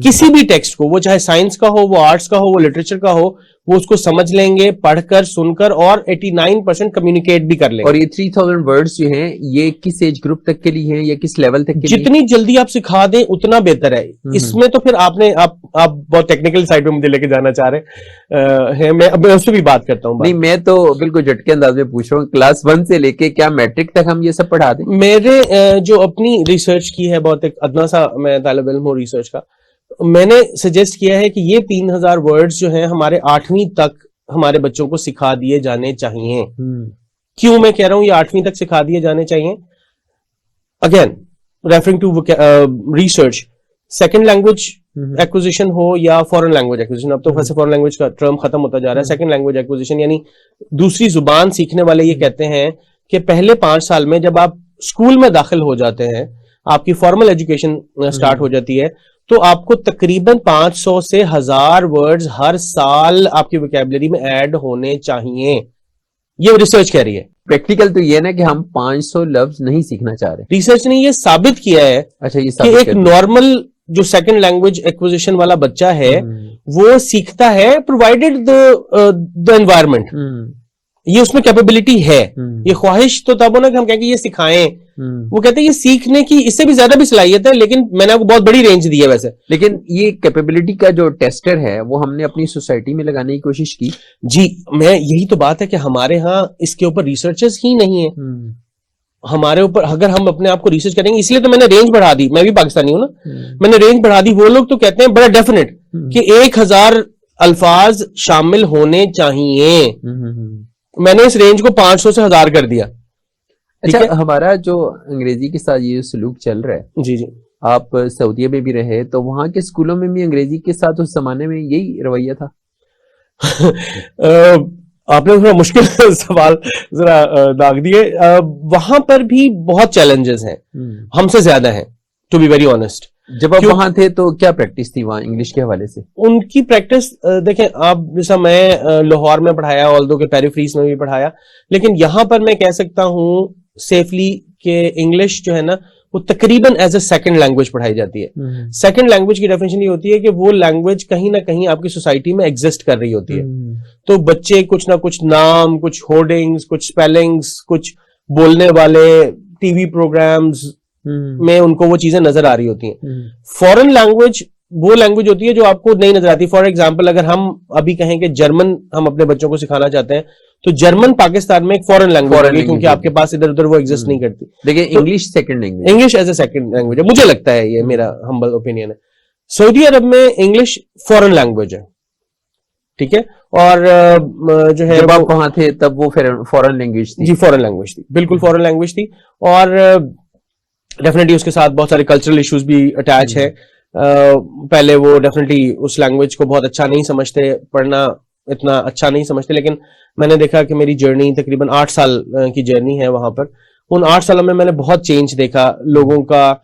کسی بھی ٹیکسٹ کو, وہ چاہے سائنس کا ہو, وہ آرٹس کا ہو, وہ لٹریچر کا ہو, وہ اس کو سمجھ لیں گے پڑھ کر, سن کر, اور 89% کمیونیکیٹ بھی کر لیں گے. اور یہ 3000 ورڈز جو ہیں یہ کس ایج گروپ تک کے لیے ہیں یا کس لیول تک کے لیے؟ جتنی جلدی آپ سکھا دیں اتنا بہتر ہے. اس میں تو پھر آپ بہت ٹیکنیکل سائڈ پہ مجھے لے کے جانا چاہ رہے ہیں, میں اس پہ بھی بات کرتا ہوں. نہیں, میں تو بالکل جھٹکے انداز میں پوچھ رہا ہوں, کلاس 1 سے لے کے کیا میٹرک تک ہم یہ سب پڑھا دیں؟ میرے جو اپنی ریسرچ کی ہے, بہت ایک ادنا سا میں طالب علم ہوں ریسرچ کا, میں نے سجیسٹ کیا ہے کہ یہ 3000 ورڈز جو ہیں ہمارے 8ویں تک ہمارے بچوں کو سکھا دیے جانے چاہیے. کیوں میں کہہ رہا ہوں یہ 8ویں تک سکھا دیے جانے چاہیے؟ Again referring to research, second language acquisition ہو یا فورن لینگویج ایکوزیشن, اب تو ویسے فورن لینگویج کا ٹرم ختم ہوتا جا رہا ہے. سیکنڈ لینگویج ایکوزیشن یعنی دوسری زبان سیکھنے والے یہ کہتے ہیں کہ پہلے 5 سال میں جب آپ اسکول میں داخل ہو جاتے ہیں, آپ کی فارمل ایجوکیشن سٹارٹ ہو جاتی ہے, تو آپ کو تقریباً 500 سے 1000 ورڈز ہر سال آپ کی ویکیبلری میں ایڈ ہونے چاہیے. یہ ریسرچ کہہ رہی ہے. پریکٹیکل تو یہ نا کہ ہم 500 لفظ نہیں سیکھنا چاہ رہے. ریسرچ نے یہ ثابت کیا ہے اچھا, یہ کہ ایک نارمل جو سیکنڈ لینگویج ایکوزیشن والا بچہ ہے وہ سیکھتا ہے پرووائڈیڈ دا انوائرمنٹ. یہ اس میں کیپیبلٹی ہے. یہ خواہش تو تب ہونا کہ ہم کہیں کہ یہ سکھائیں, وہ کہتے ہیں یہ سیکھنے کی اس سے بھی زیادہ بھی صلاحیت ہے, لیکن میں نے آپ کو بہت بڑی رینج دی ہے ویسے. لیکن یہ کیپیبلٹی کا جو ٹیسٹر ہے وہ ہم نے اپنی سوسائٹی میں لگانے کی کوشش کی. جی, میں یہی تو بات ہے کہ ہمارے ہاں اس کے اوپر ریسرچرز ہی نہیں ہیں. ہمارے اوپر اگر ہم اپنے آپ کو ریسرچ کریں گے, اس لیے تو میں نے رینج بڑھا دی. میں بھی پاکستانی ہوں نا, میں نے رینج بڑھا دی. وہ لوگ تو کہتے ہیں بڑا ڈیفینیٹ کہ 1000 الفاظ شامل ہونے چاہیے. میں نے اس رینج کو 500 سے 1000 کر دیا. اچھا, ہمارا جو انگریزی کے ساتھ یہ سلوک چل رہا ہے, جی جی, آپ سعودیہ میں بھی رہے تو وہاں کے اسکولوں میں بھی انگریزی کے ساتھ اس زمانے میں یہی رویہ تھا؟ آپ نے تھوڑا مشکل سوال ذرا داغ دیے. وہاں پر بھی بہت چیلنجز ہیں, ہم سے زیادہ ہیں, ٹو بی ویری آنےسٹ. جب آپ وہاں تھے تو کیا پریکٹس تھی وہاں انگلش کے حوالے سے؟ ان کی پریکٹس دیکھیں آپ, جیسا میں لاہور میں پڑھایا, آلدو کے پیریفریز میں بھی پڑھایا, لیکن یہاں پر میں کہہ سکتا ہوں سیفلی کہ انگلش جو ہے نا وہ تقریباً ایز اے سیکنڈ لینگویج پڑھائی جاتی ہے. سیکنڈ لینگویج کی ڈیفینیشن یہ ہوتی ہے کہ وہ لینگویج کہیں نہ کہیں آپ کی سوسائٹی میں ایگزسٹ کر رہی ہوتی ہے. تو بچے کچھ نہ کچھ نام, کچھ ہورڈنگز, کچھ اسپیلنگز, کچھ بولنے والے ٹی وی پروگرامز میں ان کو وہ چیزیں نظر آ رہی ہوتی ہیں. فورن لینگویج وہ لینگویج ہوتی ہے جو آپ کو نہیں نظر آتی. فار ایگزامپل اگر ہم ابھی کہیں کہ جرمن ہم اپنے بچوں کو سکھانا چاہتے ہیں تو جرمن پاکستان میں ایک فورن لینگویج ہے, کیونکہ آپ کے پاس ادھر ادھر وہ ایگزسٹ نہیں کرتی. لیکن English second language, English as a second language ہے, مجھے لگتا ہے, یہ میرا ہمبل اوپینین ہے. سعودی عرب میں انگلش فورن لینگویج ہے, ٹھیک ہے, اور جو ہے جب آپ وہاں تھے تب وہ فورن لینگویج تھی؟ جی فورن لینگویج تھی, بالکل فورن لینگویج تھی. اور ڈیفینیٹلی اس کے ساتھ بہت سارے کلچرل ایشوز بھی اٹیچ ہے. پہلے وہ ڈیفینیٹلی اس لینگویج کو بہت اچھا نہیں سمجھتے, پڑھنا اتنا اچھا نہیں سمجھتے, لیکن میں نے دیکھا کہ میری جرنی تقریباً 8 سال کی جرنی ہے وہاں پر. ان 8 سالوں میں نے بہت چینج دیکھا, لوگوں کا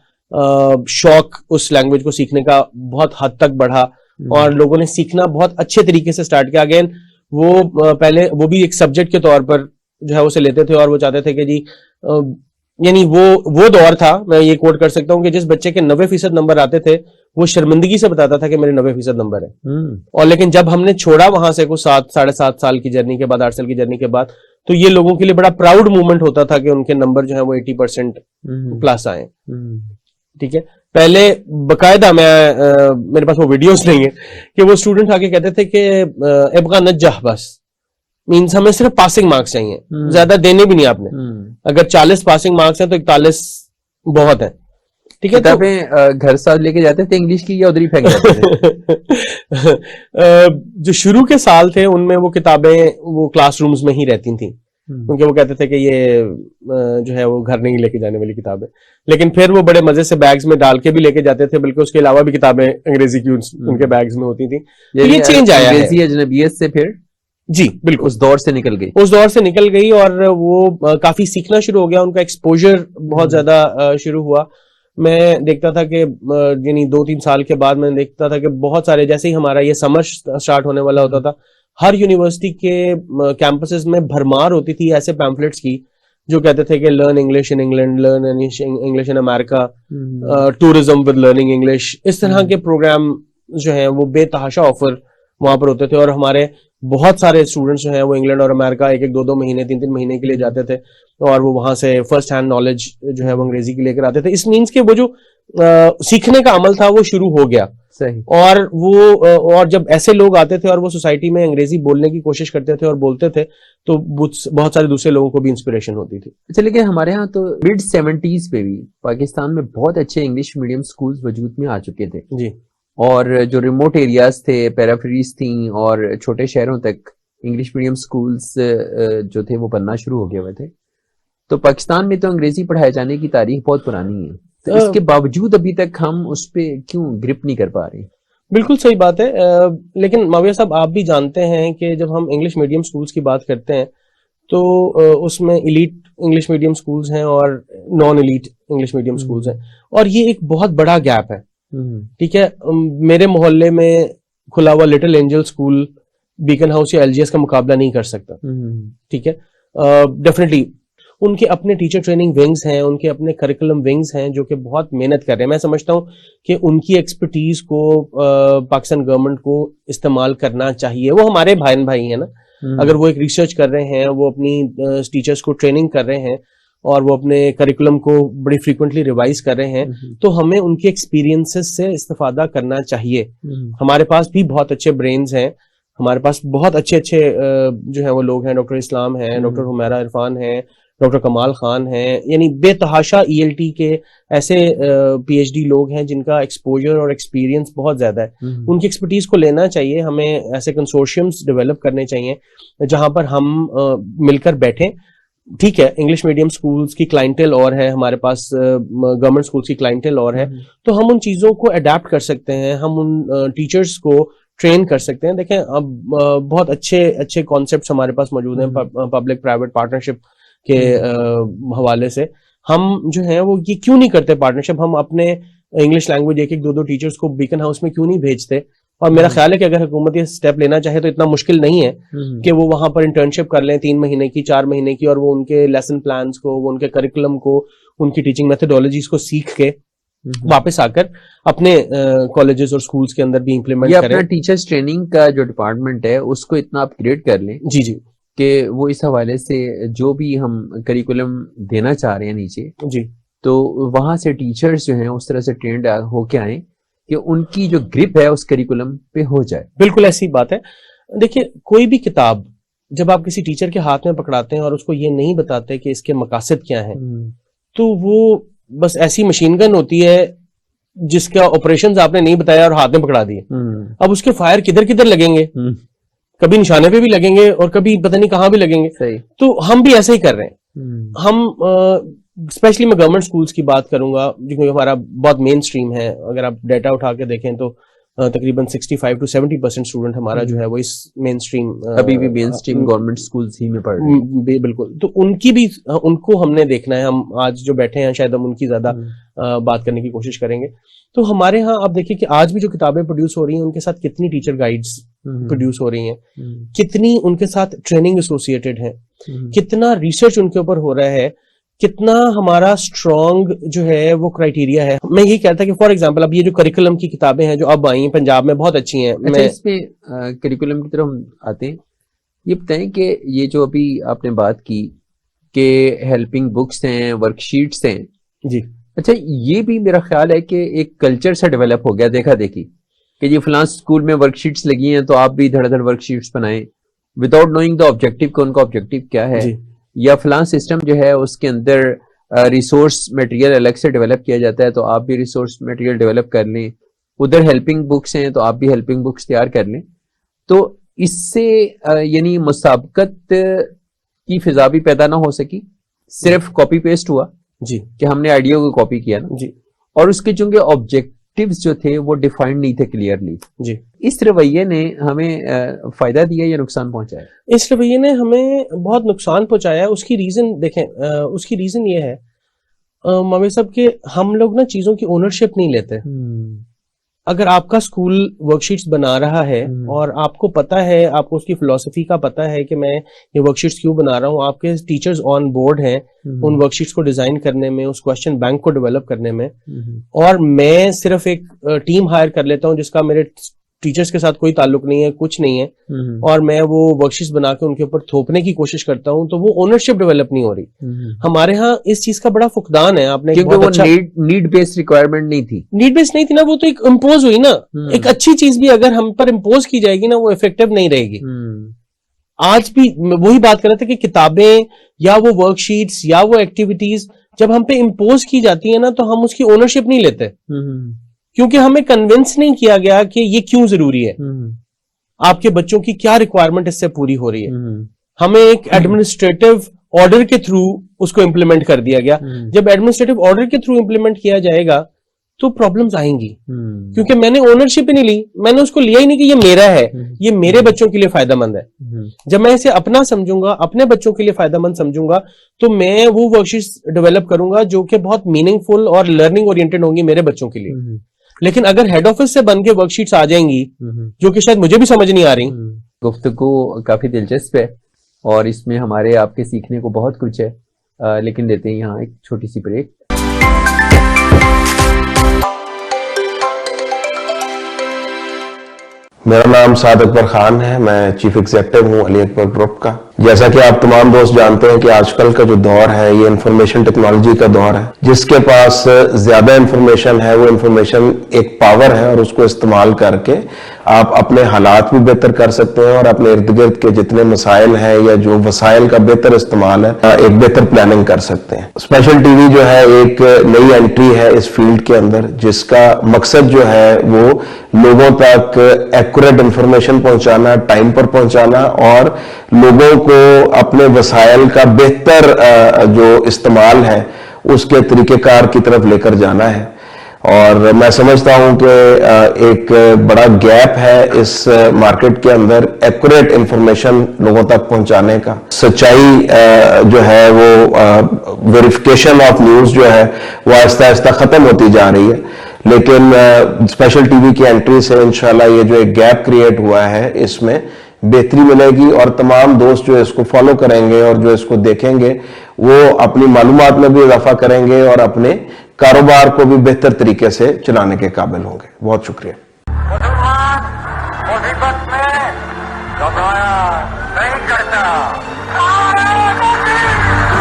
شوق اس لینگویج کو سیکھنے کا بہت حد تک بڑھا, اور لوگوں نے سیکھنا بہت اچھے طریقے سے سٹارٹ کیا. اگین وہ پہلے وہ بھی ایک سبجیکٹ کے طور پر جو ہے اسے لیتے تھے, اور وہ چاہتے تھے کہ جی یعنی وہ دور تھا, میں یہ کوٹ کر سکتا ہوں کہ جس بچے کے 90% نمبر آتے تھے وہ شرمندگی سے بتاتا تھا کہ میرے 90% نمبر ہے. اور لیکن جب ہم نے چھوڑا وہاں سے کچھ 7-7.5 سال کی جرنی کے بعد, 8 سال کی جرنی کے بعد, تو یہ لوگوں کے لیے بڑا پراؤڈ مومنٹ ہوتا تھا کہ ان کے نمبر جو ہے وہ 80% پلس آئے. ٹھیک ہے, پہلے باقاعدہ میرے پاس وہ ویڈیوز نہیں ہے کہ وہ اسٹوڈنٹ آ کے کہتے تھے کہ ابغا نجح بس, مینس ہمیں صرف پاسنگ مارکس چاہیے, زیادہ دینے بھی نہیں آپ نے. اگر 40 پاسنگ مارکس ہیں تو 41 بہت ہے. ٹھیک ہے, کتابیں گھر ساتھ لے کے جاتے تھے انگلش کی یا ادھر ہی پھینک جاتے تھے؟ جو شروع کے سال تھے ان میں وہ کتابیں وہ کلاس رومز میں ہی رہتی تھیں, کیونکہ وہ کہتے تھے کہ یہ جو ہے وہ گھر نہیں لے کے جانے والی کتابیں. لیکن پھر وہ بڑے مزے سے بیگز میں ڈال کے بھی لے کے جاتے تھے, بلکہ اس کے علاوہ بھی کتابیں انگریزی کی ان کے بیگز میں ہوتی تھیں. یہ چینج آیا ہے انگریزی اجنبیت سے پھر, جی بالکل اس دور سے نکل گئی, اس دور سے نکل گئی, اور وہ کافی سیکھنا شروع ہو گیا, ان کا ایکسپوجر بہت زیادہ شروع ہوا. میں دیکھتا تھا کہ یعنی 2-3 سال کے بعد میں دیکھتا تھا کہ بہت سارے, جیسے ہی ہمارا یہ سمر سٹارٹ ہونے والا ہوتا تھا, ہر یونیورسٹی کے کیمپسز میں بھرمار ہوتی تھی ایسے پیمفلٹس کی جو کہتے تھے کہ learn English in England, learn English in America, tourism with learning English, اس طرح کے پروگرام جو ہیں وہ بے تحاشا آفر وہاں پر ہوتے تھے. اور ہمارے بہت سارے اسٹوڈنٹس جو ہیں وہ انگلینڈ اور امریکہ 1-2 مہینے 3 مہینے کے لیے جاتے تھے, اور وہ وہاں سے فرسٹ ہینڈ نالج جو ہے وہ انگریزی کی لے کر آتے تھے. اس مینس کہ وہ جو سیکھنے کا عمل تھا وہ شروع ہو گیا. صحیح. اور جب ایسے لوگ آتے تھے اور وہ سوسائٹی میں انگریزی بولنے کی کوشش کرتے تھے اور بولتے تھے تو بہت سارے دوسرے لوگوں کو بھی انسپریشن ہوتی تھی. اچھا, لیکن ہمارے ہاں تو mid 70s پہ بھی پاکستان میں بہت اچھے انگلش میڈیم سکولز وجود میں آ چکے تھے جی, اور جو ریموٹ ایریاز تھے, پیرافریز تھیں, اور چھوٹے شہروں تک انگلش میڈیم سکولز جو تھے وہ بننا شروع ہو گئے ہوئے تھے. تو پاکستان میں تو انگریزی پڑھائے جانے کی تاریخ بہت پرانی ہے, تو اس کے باوجود ابھی تک ہم اس پہ کیوں گرپ نہیں کر پا رہے؟ بالکل صحیح بات ہے. لیکن معاویہ صاحب آپ بھی جانتے ہیں کہ جب ہم انگلش میڈیم سکولز کی بات کرتے ہیں تو اس میں ایلیٹ انگلش میڈیم سکولز ہیں اور non elite English medium schools ہیں, اور یہ ایک بہت بڑا گیپ ہے. ٹھیک ہے, میرے محلے میں کھلا ہوا little angel school Beaconhouse یا LGS کا مقابلہ نہیں کر سکتا. ٹھیک ہے, ڈیفینیٹلی ان کے اپنے ٹیچر ٹریننگ ونگز ہیں, ان کے اپنے کریکولم ونگز ہیں جو کہ بہت محنت کر رہے ہیں. میں سمجھتا ہوں کہ ان کی ایکسپرٹیز کو پاکستان گورنمنٹ کو استعمال کرنا چاہیے. وہ ہمارے بھائی ہیں نا, اگر وہ ایک ریسرچ کر رہے ہیں, وہ اپنی ٹیچرز کو ٹریننگ کر رہے ہیں اور وہ اپنے کریکولم کو بڑی فریکوینٹلی ریوائز کر رہے ہیں, تو ہمیں ان کے ایکسپیرینسز سے استفادہ کرنا چاہیے. ہمارے پاس بھی بہت اچھے برینز ہیں, ہمارے پاس بہت اچھے جو ہیں وہ لوگ ہیں. ڈاکٹر اسلام ہیں, ڈاکٹر حمیرہ عرفان ہیں, ڈاکٹر کمال خان ہیں, یعنی بے تحاشا ELT کے ایسے PhD لوگ ہیں جن کا ایکسپوجر اور ایکسپیرینس بہت زیادہ ہے. ان کی ایکسپرٹیز کو لینا چاہیے. ہمیں ایسے کنسورشیمز ڈیولپ کرنے چاہیے جہاں پر ہم مل کر بیٹھیں. ٹھیک ہے, انگلش میڈیم سکولز کی کلائنٹل اور ہے, ہمارے پاس گورنمنٹ سکولز کی کلائنٹل اور ہے, تو ہم ان چیزوں کو اڈیپٹ کر سکتے ہیں, ہم ان ٹیچرز کو ٹرین کر سکتے ہیں. دیکھیں اب بہت اچھے کانسیپٹس ہمارے پاس موجود ہیں پبلک پرائیویٹ پارٹنرشپ کے حوالے سے. ہم جو ہیں وہ یہ کیوں نہیں کرتے پارٹنرشپ؟ ہم اپنے انگلش لینگویج 1-2 ٹیچرز کو بیکن ہاؤس میں کیوں نہیں بھیجتے؟ اور میرا خیال ہے کہ اگر حکومت یہ اسٹیپ لینا چاہے تو اتنا مشکل نہیں ہے کہ وہ وہاں پر انٹرنشپ کر لیں 3 مہینے کی 4 مہینے کی, اور وہ ان کے لیسن پلانز کو, وہ ان کے کریکولم کو, ان کی ٹیچنگ میتھڈولوجیز کو سیکھ کے واپس آ کر اپنے کالجز اور سکولز کے اندر بھی امپلیمنٹ کریں. اپنا ٹیچرز ٹریننگ کا جو ڈپارٹمنٹ ہے اس کو اتنا اپ گریڈ کر لیں جی کہ وہ اس حوالے سے جو بھی ہم کریکولم دینا چاہ رہے ہیں نیچے, جی, تو وہاں سے ٹیچرز جو ہیں اس طرح سے ٹرینڈ ہو کے آئیں کہ ان کی جو گرپ ہے اس کریکولم پہ ہو جائے. بالکل ایسی بات ہے. دیکھیے, کوئی بھی کتاب جب آپ کسی ٹیچر کے ہاتھ میں پکڑاتے ہیں اور اس کو یہ نہیں بتاتے کہ اس کے مقاصد کیا ہیں, تو وہ بس ایسی مشین گن ہوتی ہے جس کا آپریشنز آپ نے نہیں بتایا اور ہاتھ میں پکڑا دیے. اب اس کے فائر کدھر لگیں گے, کبھی نشانے پہ بھی لگیں گے اور کبھی پتہ نہیں کہاں بھی لگیں گے. تو ہم بھی ایسا ہی کر رہے ہیں. ہم اسپیشلی میں گورنمنٹ سکولز کی بات کروں گا کیونکہ ہمارا بہت مین اسٹریم ہے. اگر آپ ڈیٹا اٹھا کے دیکھیں تو تقریباً 65-70% اسٹوڈنٹ ہمارا جو ہے وہ اس مین اسٹریم ابھی بھی مین اسٹریم گورنمنٹ سکولز ہی میں پڑھ رہے ہیں. بالکل. تو ان کو ہم نے دیکھنا ہے. ہم آج جو بیٹھے ہیں شاید ہم ان کی زیادہ بات کرنے کی کوشش کریں گے. تو ہمارے ہاں آپ دیکھیں کہ آج بھی جو کتابیں پروڈیوس ہو رہی ہیں ان کے ساتھ کتنی ٹیچر گائیڈز پروڈیوس ہو رہی ہیں, کتنی ان کے ساتھ ٹریننگ ایسوسیٹڈ ہے, کتنا ریسرچ ان کے اوپر ہو رہا ہے, کتنا ہمارا اسٹرانگ جو ہے وہ کرائٹیریا ہے. میں یہی کہتا کہ فار ایگزامپل اب یہ جو کریکولم کی کتابیں ہیں جو اب آئی ہیں پنجاب میں بہت اچھی ہیں. اچھا, اس میں کریکولم کی طرف ہم آتے ہیں. یہ بتائیں کہ یہ جو ابھی آپ نے بات کی کہ ہیلپنگ بکس ہیں, ورک شیٹس ہیں, جی, اچھا یہ بھی میرا خیال ہے کہ ایک کلچر سا ڈیولپ ہو گیا دیکھا دیکھی کہ یہ فلاں اسکول میں ورک شیٹس لگی ہیں تو آپ بھی دھڑ دھڑ ورک شیٹس بنائیں وداؤٹ نوئنگ دا آبجیکٹو کہ ان کا آبجیکٹو کیا ہے. یا فلاں سسٹم جو ہے اس کے اندر ریسورس میٹیریل الگ سے ڈیولپ کیا جاتا ہے تو آپ بھی ریسورس میٹیریل ڈیولپ کر لیں. ادھر ہیلپنگ بکس ہیں تو آپ بھی ہیلپنگ بکس تیار کر لیں. تو اس سے یعنی مسابقت کی فضا بھی پیدا نہ ہو سکی, صرف کاپی پیسٹ ہوا جی, کہ ہم نے آئیڈیا کو کاپی کیا نا جی, اور اس کے چونکہ آبجیکٹیوز جو تھے وہ ڈیفائنڈ نہیں تھے کلیئرلی. جی, اس رویے نے ہمیں فائدہ دیا یا نقصان پہنچایا؟ اس رویے نے ہمیں بہت نقصان پہنچایا. اس کی ریزن دیکھیں, اس کی ریزن یہ ہے مویز صاحب کہ ہم لوگ نا چیزوں کی اونرشپ نہیں لیتے. اگر آپ کا اسکول ورک شیٹس بنا رہا ہے اور آپ کو پتا ہے, آپ کو اس کی فلسفی کا پتا ہے کہ میں یہ ورک شیٹس کیوں بنا رہا ہوں, آپ کے ٹیچرز آن بورڈ ہیں ان ورک شیٹس کو ڈیزائن کرنے میں, اس کوشچن بینک کو ڈیولپ کرنے میں, اور میں صرف ایک ٹیم ہائر کر لیتا ہوں جس کا میرے ٹیچرز کے ساتھ کوئی تعلق نہیں ہے, کچھ نہیں ہے, اور میں وہ ورک شیٹس بنا کے ان کے اوپر تھوپنے کی کوشش کرتا ہوں, تو وہ اونرشپ ڈیولپ نہیں ہو رہی. ہمارے ہاں اس چیز کا بڑا فقدان ہے. آپ نے کیونکہ وہ نیڈ بیس ریکوائرمنٹ نہیں تھی, نیڈ بیس نہیں تھی نا, وہ تو ایک امپوز ہوئی نا. ایک اچھی چیز بھی اگر ہم پر امپوز کی جائے گی نا, وہ افیکٹو نہیں رہے گی. آج بھی وہی بات کر رہے تھے کہ کتابیں یا وہ ورک شیٹس یا وہ ایکٹیویٹیز جب ہم پہ امپوز کی جاتی ہیں نا, تو ہم اس کی اونرشپ نہیں لیتے, کیونکہ ہمیں کنونس نہیں کیا گیا کہ یہ کیوں ضروری ہے, آپ کے بچوں کی کیا ریکوائرمنٹ اس سے پوری ہو رہی ہے. ہمیں ایک ایڈمنسٹریٹو آرڈر کے تھرو اس کو امپلیمنٹ کر دیا گیا. جب ایڈمنسٹریٹو آرڈر کے تھرو امپلیمنٹ کیا جائے گا تو پرابلمز آئیں گی, کیونکہ میں نے اونرشپ ہی نہیں لی, میں نے اس کو لیا ہی نہیں کہ یہ میرا ہے, یہ میرے بچوں کے لیے فائدہ مند ہے. جب میں اسے اپنا سمجھوں گا, اپنے بچوں کے لیے فائدہ مند سمجھوں گا, تو میں وہ ورک شیٹس ڈیولپ کروں گا جو کہ بہت میننگ فل اور لرننگ اورینٹڈ ہوں گی میرے بچوں کے لیے. لیکن اگر ہیڈ آفس سے بن کے ورک شیٹس آ جائیں گی جو کہ شاید مجھے بھی سمجھ نہیں آ رہی. گفتگو کافی دلچسپ ہے اور اس میں ہمارے آپ کے سیکھنے کو بہت کچھ ہے, لیکن لیتے ہیں یہاں ایک چھوٹی سی بریک. میرا نام سعد اکبر خان ہے, میں چیف ایگزیکٹو ہوں علی اکبر گروپ کا. جیسا کہ آپ تمام دوست جانتے ہیں کہ آج کل کا جو دور ہے یہ انفارمیشن ٹیکنالوجی کا دور ہے. جس کے پاس زیادہ انفارمیشن ہے وہ انفارمیشن ایک پاور ہے, اور اس کو استعمال کر کے آپ اپنے حالات بھی بہتر کر سکتے ہیں, اور اپنے ارد گرد کے جتنے مسائل ہیں یا جو وسائل کا بہتر استعمال ہے ایک بہتر پلاننگ کر سکتے ہیں. اسپیشل ٹی وی جو ہے ایک نئی انٹری ہے اس فیلڈ کے اندر, جس کا مقصد جو ہے وہ لوگوں تک ایکوریٹ انفارمیشن پہنچانا, ٹائم پر پہنچانا, اور لوگوں کو اپنے وسائل کا بہتر جو استعمال ہے اس کے طریقہ کار کی طرف لے کر جانا ہے. اور میں سمجھتا ہوں کہ ایک بڑا گیپ ہے اس مارکیٹ کے اندر ایکوریٹ انفارمیشن لوگوں تک پہنچانے کا. سچائی جو ہے وہ ویریفیکیشن آف نیوز جو ہے وہ آہستہ آہستہ ختم ہوتی جا رہی ہے, لیکن اسپیشل ٹی وی کی انٹری سے انشاءاللہ یہ جو ایک گیپ کریٹ ہوا ہے اس میں بہتری ملے گی, اور تمام دوست جو اس کو فالو کریں گے اور جو اس کو دیکھیں گے وہ اپنی معلومات میں بھی اضافہ کریں گے اور اپنے کاروبار کو بھی بہتر طریقے سے چلانے کے قابل ہوں گے. بہت شکریہ.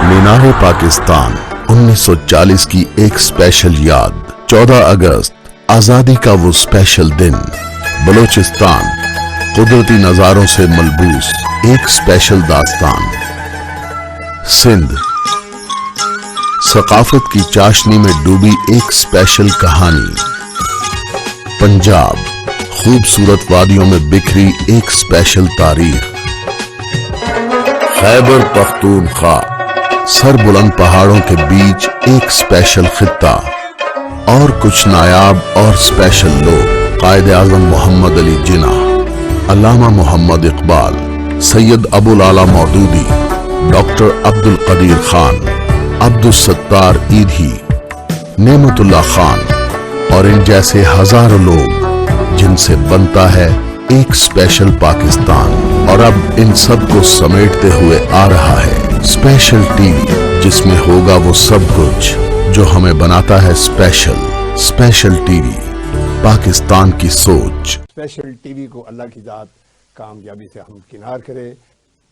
مینار پاکستان 1940 کی ایک اسپیشل یاد. 14 اگست آزادی کا وہ اسپیشل دن. بلوچستان قدرتی نظاروں سے ملبوس ایک اسپیشل داستان. سندھ ثقافت کی چاشنی میں ڈوبی ایک اسپیشل کہانی. پنجاب خوبصورت وادیوں میں بکھری ایک اسپیشل تاریخ. خیبر پختونخوا سر بلند پہاڑوں کے بیچ ایک اسپیشل خطہ. اور کچھ نایاب اور اسپیشل لوگ. قائد اعظم محمد علی جناح, علامہ محمد اقبال, سید ابو العلا مودودی, ڈاکٹر عبد القدیر خان, عبد الستار ایدھی, نعمت اللہ خان, اور ان جیسے ہزاروں لوگ جن سے بنتا ہے ایک اسپیشل پاکستان. اور اب ان سب کو سمیٹتے ہوئے آ رہا ہے اسپیشل ٹی وی, جس میں ہوگا وہ سب کچھ جو ہمیں بناتا ہے special. Special T V, Pakistan کی سوچ. اسپیشل ٹی وی کو اللہ کی ذات کامیابی سے ہم کنار کرے.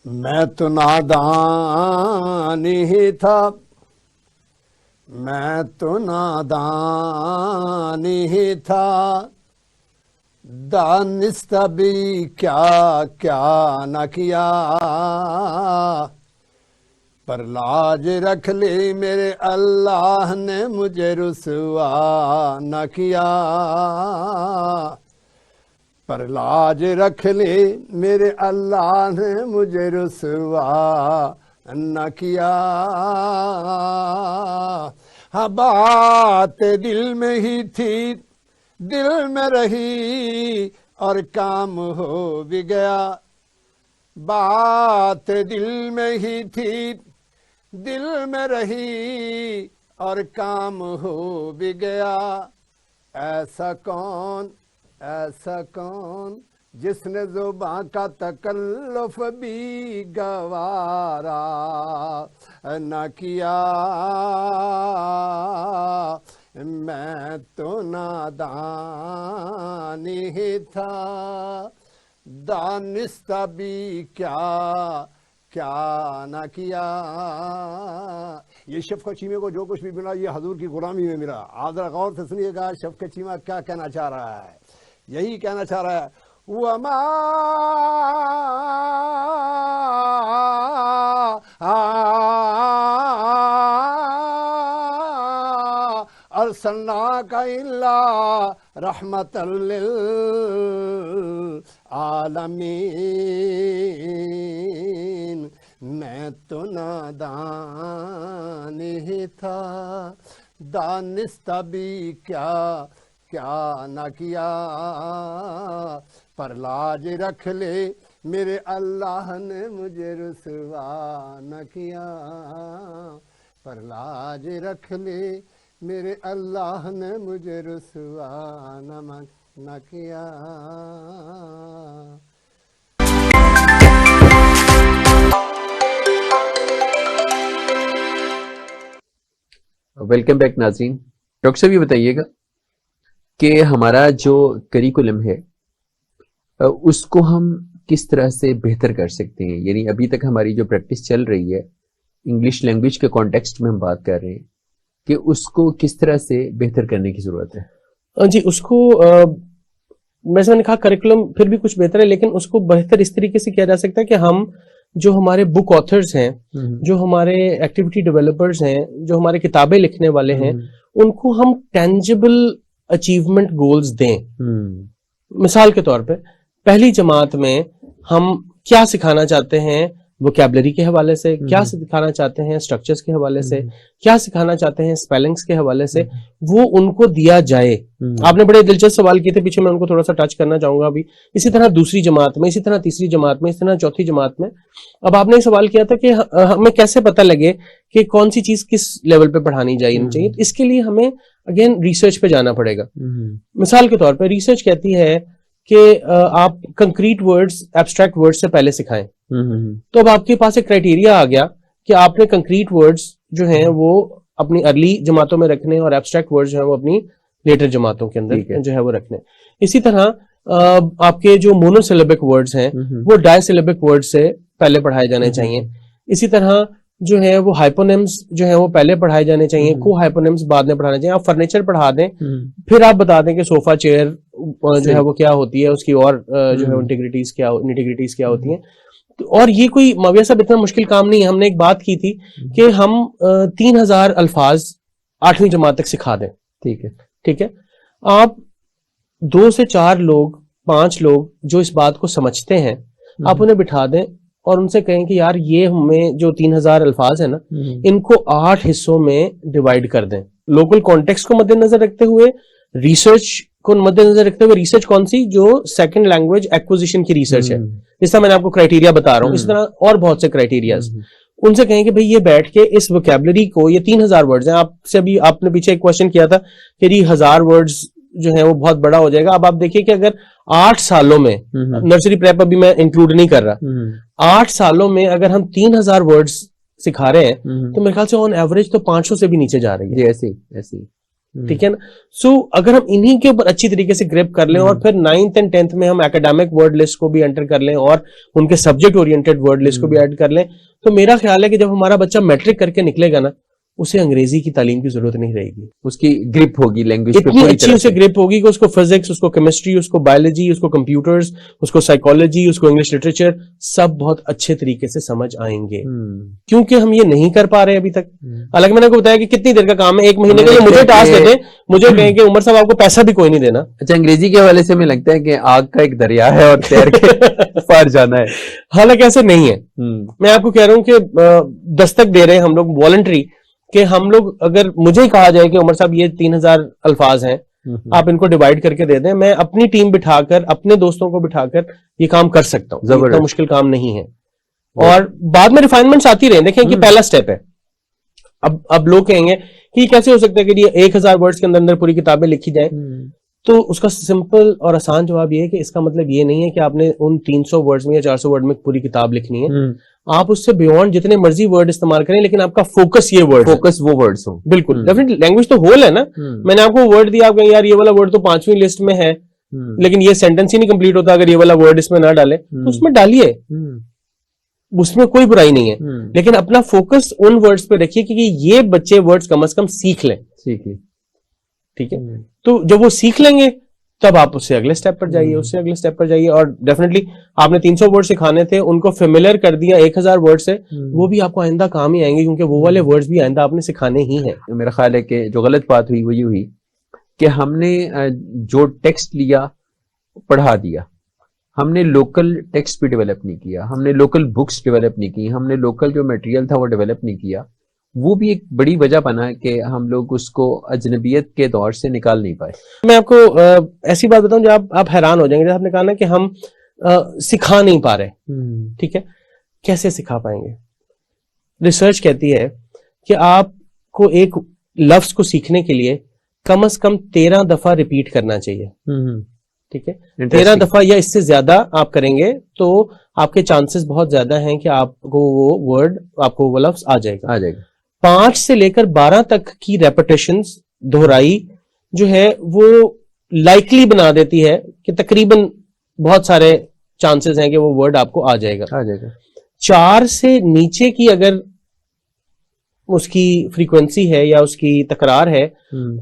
میں تو نادان ہی تھا, میں تو نادان ہی تھا, دانستہ بھی کیا کیا نہ کیا, پر لاج رکھ لی میرے اللہ نے مجھے رسوا نہ کیا, پر لاج رکھ لی میرے اللہ نے مجھے رسوا نہ کیا. ہاں بات دل میں ہی تھی, دل میں رہی اور کام ہو بھی گیا. بات دل میں ہی تھی, دل میں رہی اور کام ہو بھی گیا. ایسا کون ایسا کون جس نے زباں کا تکلف بھی گوارا نہ کیا، میں تو نادان ہی تھا، دانستہ بھی کیا نہ کیا۔ یہ شفقت چیمے کو جو کچھ بھی ملا یہ حضور کی غلامی میں ملا۔ آپ ذرا غور سے سنیے گا شفقت چیمہ کیا کہنا چاہ رہا ہے، یہی کہنا چاہ رہا ہے وَمَا أَرْسَلْنَاكَ إِلَّا رَحْمَةً لِّلْعَالَمِينَ۔ میں تو نادان ہی تھا، دانستہ بھی کیا نہ کیا، پر لاج رکھ لے میرے اللہ نے مجھے رسوا نہ کیا، پر لاج رکھ لے میرے اللہ نے مجھے رسوا نہ کیا۔ ویلکم بیک ناظرین۔ ڈاکٹر صاحب یہ بتائیے گا کہ ہمارا جو کریکولم ہے اس کو ہم کس طرح سے بہتر کر سکتے ہیں؟ یعنی ابھی تک ہماری جو پریکٹس چل رہی ہے انگلش لینگویج کے کانٹیکسٹ میں ہم بات کر رہے ہیں کہ اس کو کس طرح سے بہتر کرنے کی ضرورت ہے؟ جی اس کو ویسے میں نے کہا کریکولم پھر بھی کچھ بہتر ہے، لیکن اس کو بہتر اس طریقے سے کیا جا سکتا ہے کہ ہم جو ہمارے بک آتھرز ہیں، جو ہمارے ایکٹیویٹی ڈیولپرز ہیں، جو ہمارے کتابیں لکھنے والے ہیں، ان کو ہم ٹینجبل اچیومنٹ گولز دیں۔ مثال کے طور پہ پہلی جماعت میں ہم کیا سکھانا چاہتے ہیں ووکیبلری کے حوالے سے، کیا سکھانا چاہتے ہیں اسٹرکچرز کے حوالے سے، کیا سکھانا چاہتے ہیں اسپیلنگز کے حوالے سے، وہ ان کو دیا جائے۔ آپ نے بڑے دلچسپ سوال کیے تھے پیچھے، میں ان کو تھوڑا سا ٹچ کرنا چاہوں گا ابھی۔ اسی طرح دوسری جماعت میں، اسی طرح تیسری جماعت میں، اسی طرح چوتھی جماعت میں۔ اب آپ نے یہ سوال کیا تھا کہ ہمیں کیسے پتہ لگے کہ کون سی چیز کس لیول پہ پڑھانی چاہیے۔ اس کے لیے ہمیں اگین ریسرچ پہ جانا پڑے گا۔ مثال کے طور پہ ریسرچ کہتی ہے کہ آپ کنکریٹ ورڈز ایبسٹریکٹ ورڈز سے پہلے سکھائیں۔ تو اب آپ کے پاس ایک کرائٹیریا آ گیا کہ آپ نے کنکریٹ ورڈز جو ہیں وہ اپنی ارلی جماعتوں میں رکھنے اور ایبسٹریکٹ ورڈز جو ہیں وہ اپنی لیٹر جماعتوں کے اندر جو ہے وہ رکھنے۔ اسی طرح آپ کے جو مونو سیلیبک ورڈز ہیں وہ ڈائی سیلیبک ورڈ سے پہلے پڑھائے جانے چاہیے۔ اسی طرح جو ہے وہ ہائپونیمز جو ہیں وہ پہلے پڑھائے جانے چاہیے، کو ہائپونیمز بعد میں پڑھانے چاہیے۔ آپ فرنیچر پڑھا دیں، پھر آپ بتا دیں کہ صوفہ چیئر جو ہے وہ کیا ہوتی ہے، اس کی اور جو ہے انٹیگریٹیز کیا ہوتی ہیں۔ اور یہ کوئی معاویہ صاحب اتنا مشکل کام نہیں ہے۔ ہم نے ایک بات کی تھی کہ ہم 3000 الفاظ 8ویں جماعت تک سکھا دیں۔ ٹھیک ہے، آپ 2 سے 4 لوگ 5 لوگ جو اس بات کو سمجھتے ہیں آپ انہیں بٹھا دیں اور ان سے کہیں کہ یار یہ ہمیں جو 3000 الفاظ ہیں نا ان کو 8 حصوں میں ڈیوائڈ کر دیں، لوکل کانٹیکسٹ کو مد نظر رکھتے ہوئے، ریسرچ کو مد نظر رکھتے ہوئے۔ ریسرچ کون سی؟ جو سیکنڈ لینگویج ایکوزیشن کی ریسرچ ہے۔ جس طرح میں نے آپ کو کرائٹیریا بتا رہا ہوں، اس طرح اور بہت سے کرائٹیریاز۔ ان سے کہیں کہ بھئی یہ بیٹھ کے اس ووکیبلری کو، یہ 3000 ورڈز ہیں، آپ سے ابھی آپ نے پیچھے ایک کوشچن کیا تھا کہ یہ 1000 ورڈز جو ہیں وہ بہت بڑا ہو جائے گا۔ اب آپ دیکھیے کہ اگر 8 سالوں میں، نرسری پریپ ابھی میں انکلوڈ نہیں کر رہا، 8 سالوں میں اگر ہم 3000 ورڈز سکھا رہے ہیں تو میرے خیال سے آن ایوریج تو 500 سے بھی نیچے جا رہی ہے۔ ایسے ٹھیک ہے نا؟ سو اگر ہم انہی کے اوپر اچھی طریقے سے گریپ کر لیں اور پھر 9th and 10th میں ہم اکیڈیمک ورڈ لسٹ کو بھی انٹر کر لیں اور ان کے سبجیکٹ اورینٹڈ ورڈ لسٹ کو بھی ایڈ کر لیں، تو میرا خیال ہے کہ جب ہمارا بچہ میٹرک کر کے نکلے گا نا اسے انگریزی کی تعلیم کی ضرورت نہیں رہے گی۔ اس کی گرپ ہوگی لینگویج پہ، اتنی اچھی اسے گرپ ہوگی کہ اس کو فزکس، اس کو کیمسٹری، اس کو بایولوجی، اس کو کمپیوٹرز، اس کو سائیکالوجی، اس کو انگلش لٹریچر سب بہت اچھے طریقے سے سمجھ آئیں گے۔ کیونکہ ہم یہ نہیں کر پا رہے ابھی تک۔ حالانکہ میں نے کو بتایا کہ کتنی دیر کا کام ہے، 1 مہینے کا۔ یہ مجھے ٹاسک دیتے، مجھے کہیں کہ عمر صاحب آپ کو پیسہ بھی کوئی نہیں دینا۔ اچھا، انگریزی کے حوالے سے میں لگتا ہے کہ آگ کا ایک دریا ہے اور تیر کے پار جانا ہے، حالانکہ ایسے نہیں ہے۔ میں آپ کو کہہ رہا ہوں کہ دستک دے رہے ہیں ہم لوگ والنٹری، کہ ہم لوگ اگر مجھے ہی کہا جائے کہ عمر صاحب یہ 3000 الفاظ ہیں، آپ ان کو ڈیوائڈ کر کے دے دیں، میں اپنی ٹیم بٹھا کر، اپنے دوستوں کو بٹھا کر یہ کام کر سکتا ہوں۔ اتنا مشکل کام نہیں ہے، اور بعد میں ریفائنمنٹس آتی رہیں۔ دیکھیں کہ پہلا سٹیپ ہے۔ اب لوگ کہیں گے کہ یہ کیسے ہو سکتا ہے کہ یہ 1000 ورڈز کے اندر پوری کتابیں لکھی جائیں؟ تو اس کا سمپل اور آسان جواب یہ ہے کہ اس کا مطلب یہ نہیں ہے کہ آپ نے ان 300 ورڈز میں یا 400 ورڈ میں پوری کتاب لکھنی ہے. آپ اس سے بیونڈ جتنے مرضی ورڈ استعمال کریں, لیکن آپ کا فوکس یہ ورڈ, فوکس وہ ورڈز ہوں. بالکل ڈیفینیٹلی لینگویج تو ہول ہے نا. میں نے آپ کو ورڈ دیا, آپ کہیں یار یہ والا ورڈ تو 5ویں لسٹ میں ہے, لیکن یہ سینٹینس ہی نہیں کمپلیٹ ہوتا اگر یہ والا ورڈ اس میں نہ ڈالے, تو اس میں ڈالیے, اس میں کوئی برائی نہیں ہے, لیکن اپنا فوکس ان ورڈز پہ رکھیے کہ یہ بچے ورڈز کم از کم سیکھ لیں. ٹھیک ہے, تو جب وہ سیکھ لیں گے تب آپ اس سے اگلے سٹیپ پر جائیے, اس سے اگلے سٹیپ پر جائیے. اور ڈیفینیٹلی آپ نے 300 ورڈ سکھانے تھے, ان کو فیملیئر کر دیا 1000 ورڈ سے, وہ بھی آپ کو آئندہ کام ہی آئیں گے, کیونکہ وہ والے ورڈز بھی آئندہ آپ نے سکھانے ہی ہیں. میرا خیال ہے کہ جو غلط بات ہوئی وہ یہ ہوئی کہ ہم نے جو ٹیکسٹ لیا پڑھا دیا, ہم نے لوکل ٹیکسٹ بھی ڈیولپ نہیں کیا, ہم نے لوکل بکس ڈیولپ نہیں کی, ہم نے لوکل جو میٹیریل تھا وہ ڈیولپ نہیں کیا. وہ بھی ایک بڑی وجہ بنا کہ ہم لوگ اس کو اجنبیت کے دور سے نکال نہیں پائے. میں آپ کو ایسی بات بتاؤں جو آپ حیران ہو جائیں گے. جیسے آپ نے کہا نا کہ ہم سکھا نہیں پا رہے, ٹھیک ہے, کیسے سکھا پائیں گے؟ ریسرچ کہتی ہے کہ آپ کو ایک لفظ کو سیکھنے کے لیے کم از کم 13 دفعہ ریپیٹ کرنا چاہیے. ٹھیک ہے, 13 دفعہ یا اس سے زیادہ آپ کریں گے تو آپ کے چانسز بہت زیادہ ہیں کہ آپ کو وہ ورڈ, آپ کو وہ لفظ آ جائے گا. 5 سے لے کر 12 تک کی ریپیٹیشنز, دہرائی جو ہے وہ لائکلی بنا دیتی ہے کہ تقریباً بہت سارے چانسز ہیں کہ وہ ورڈ آپ کو آ جائے گا. 4 سے نیچے کی اگر اس کی فریکوینسی ہے یا اس کی تکرار ہے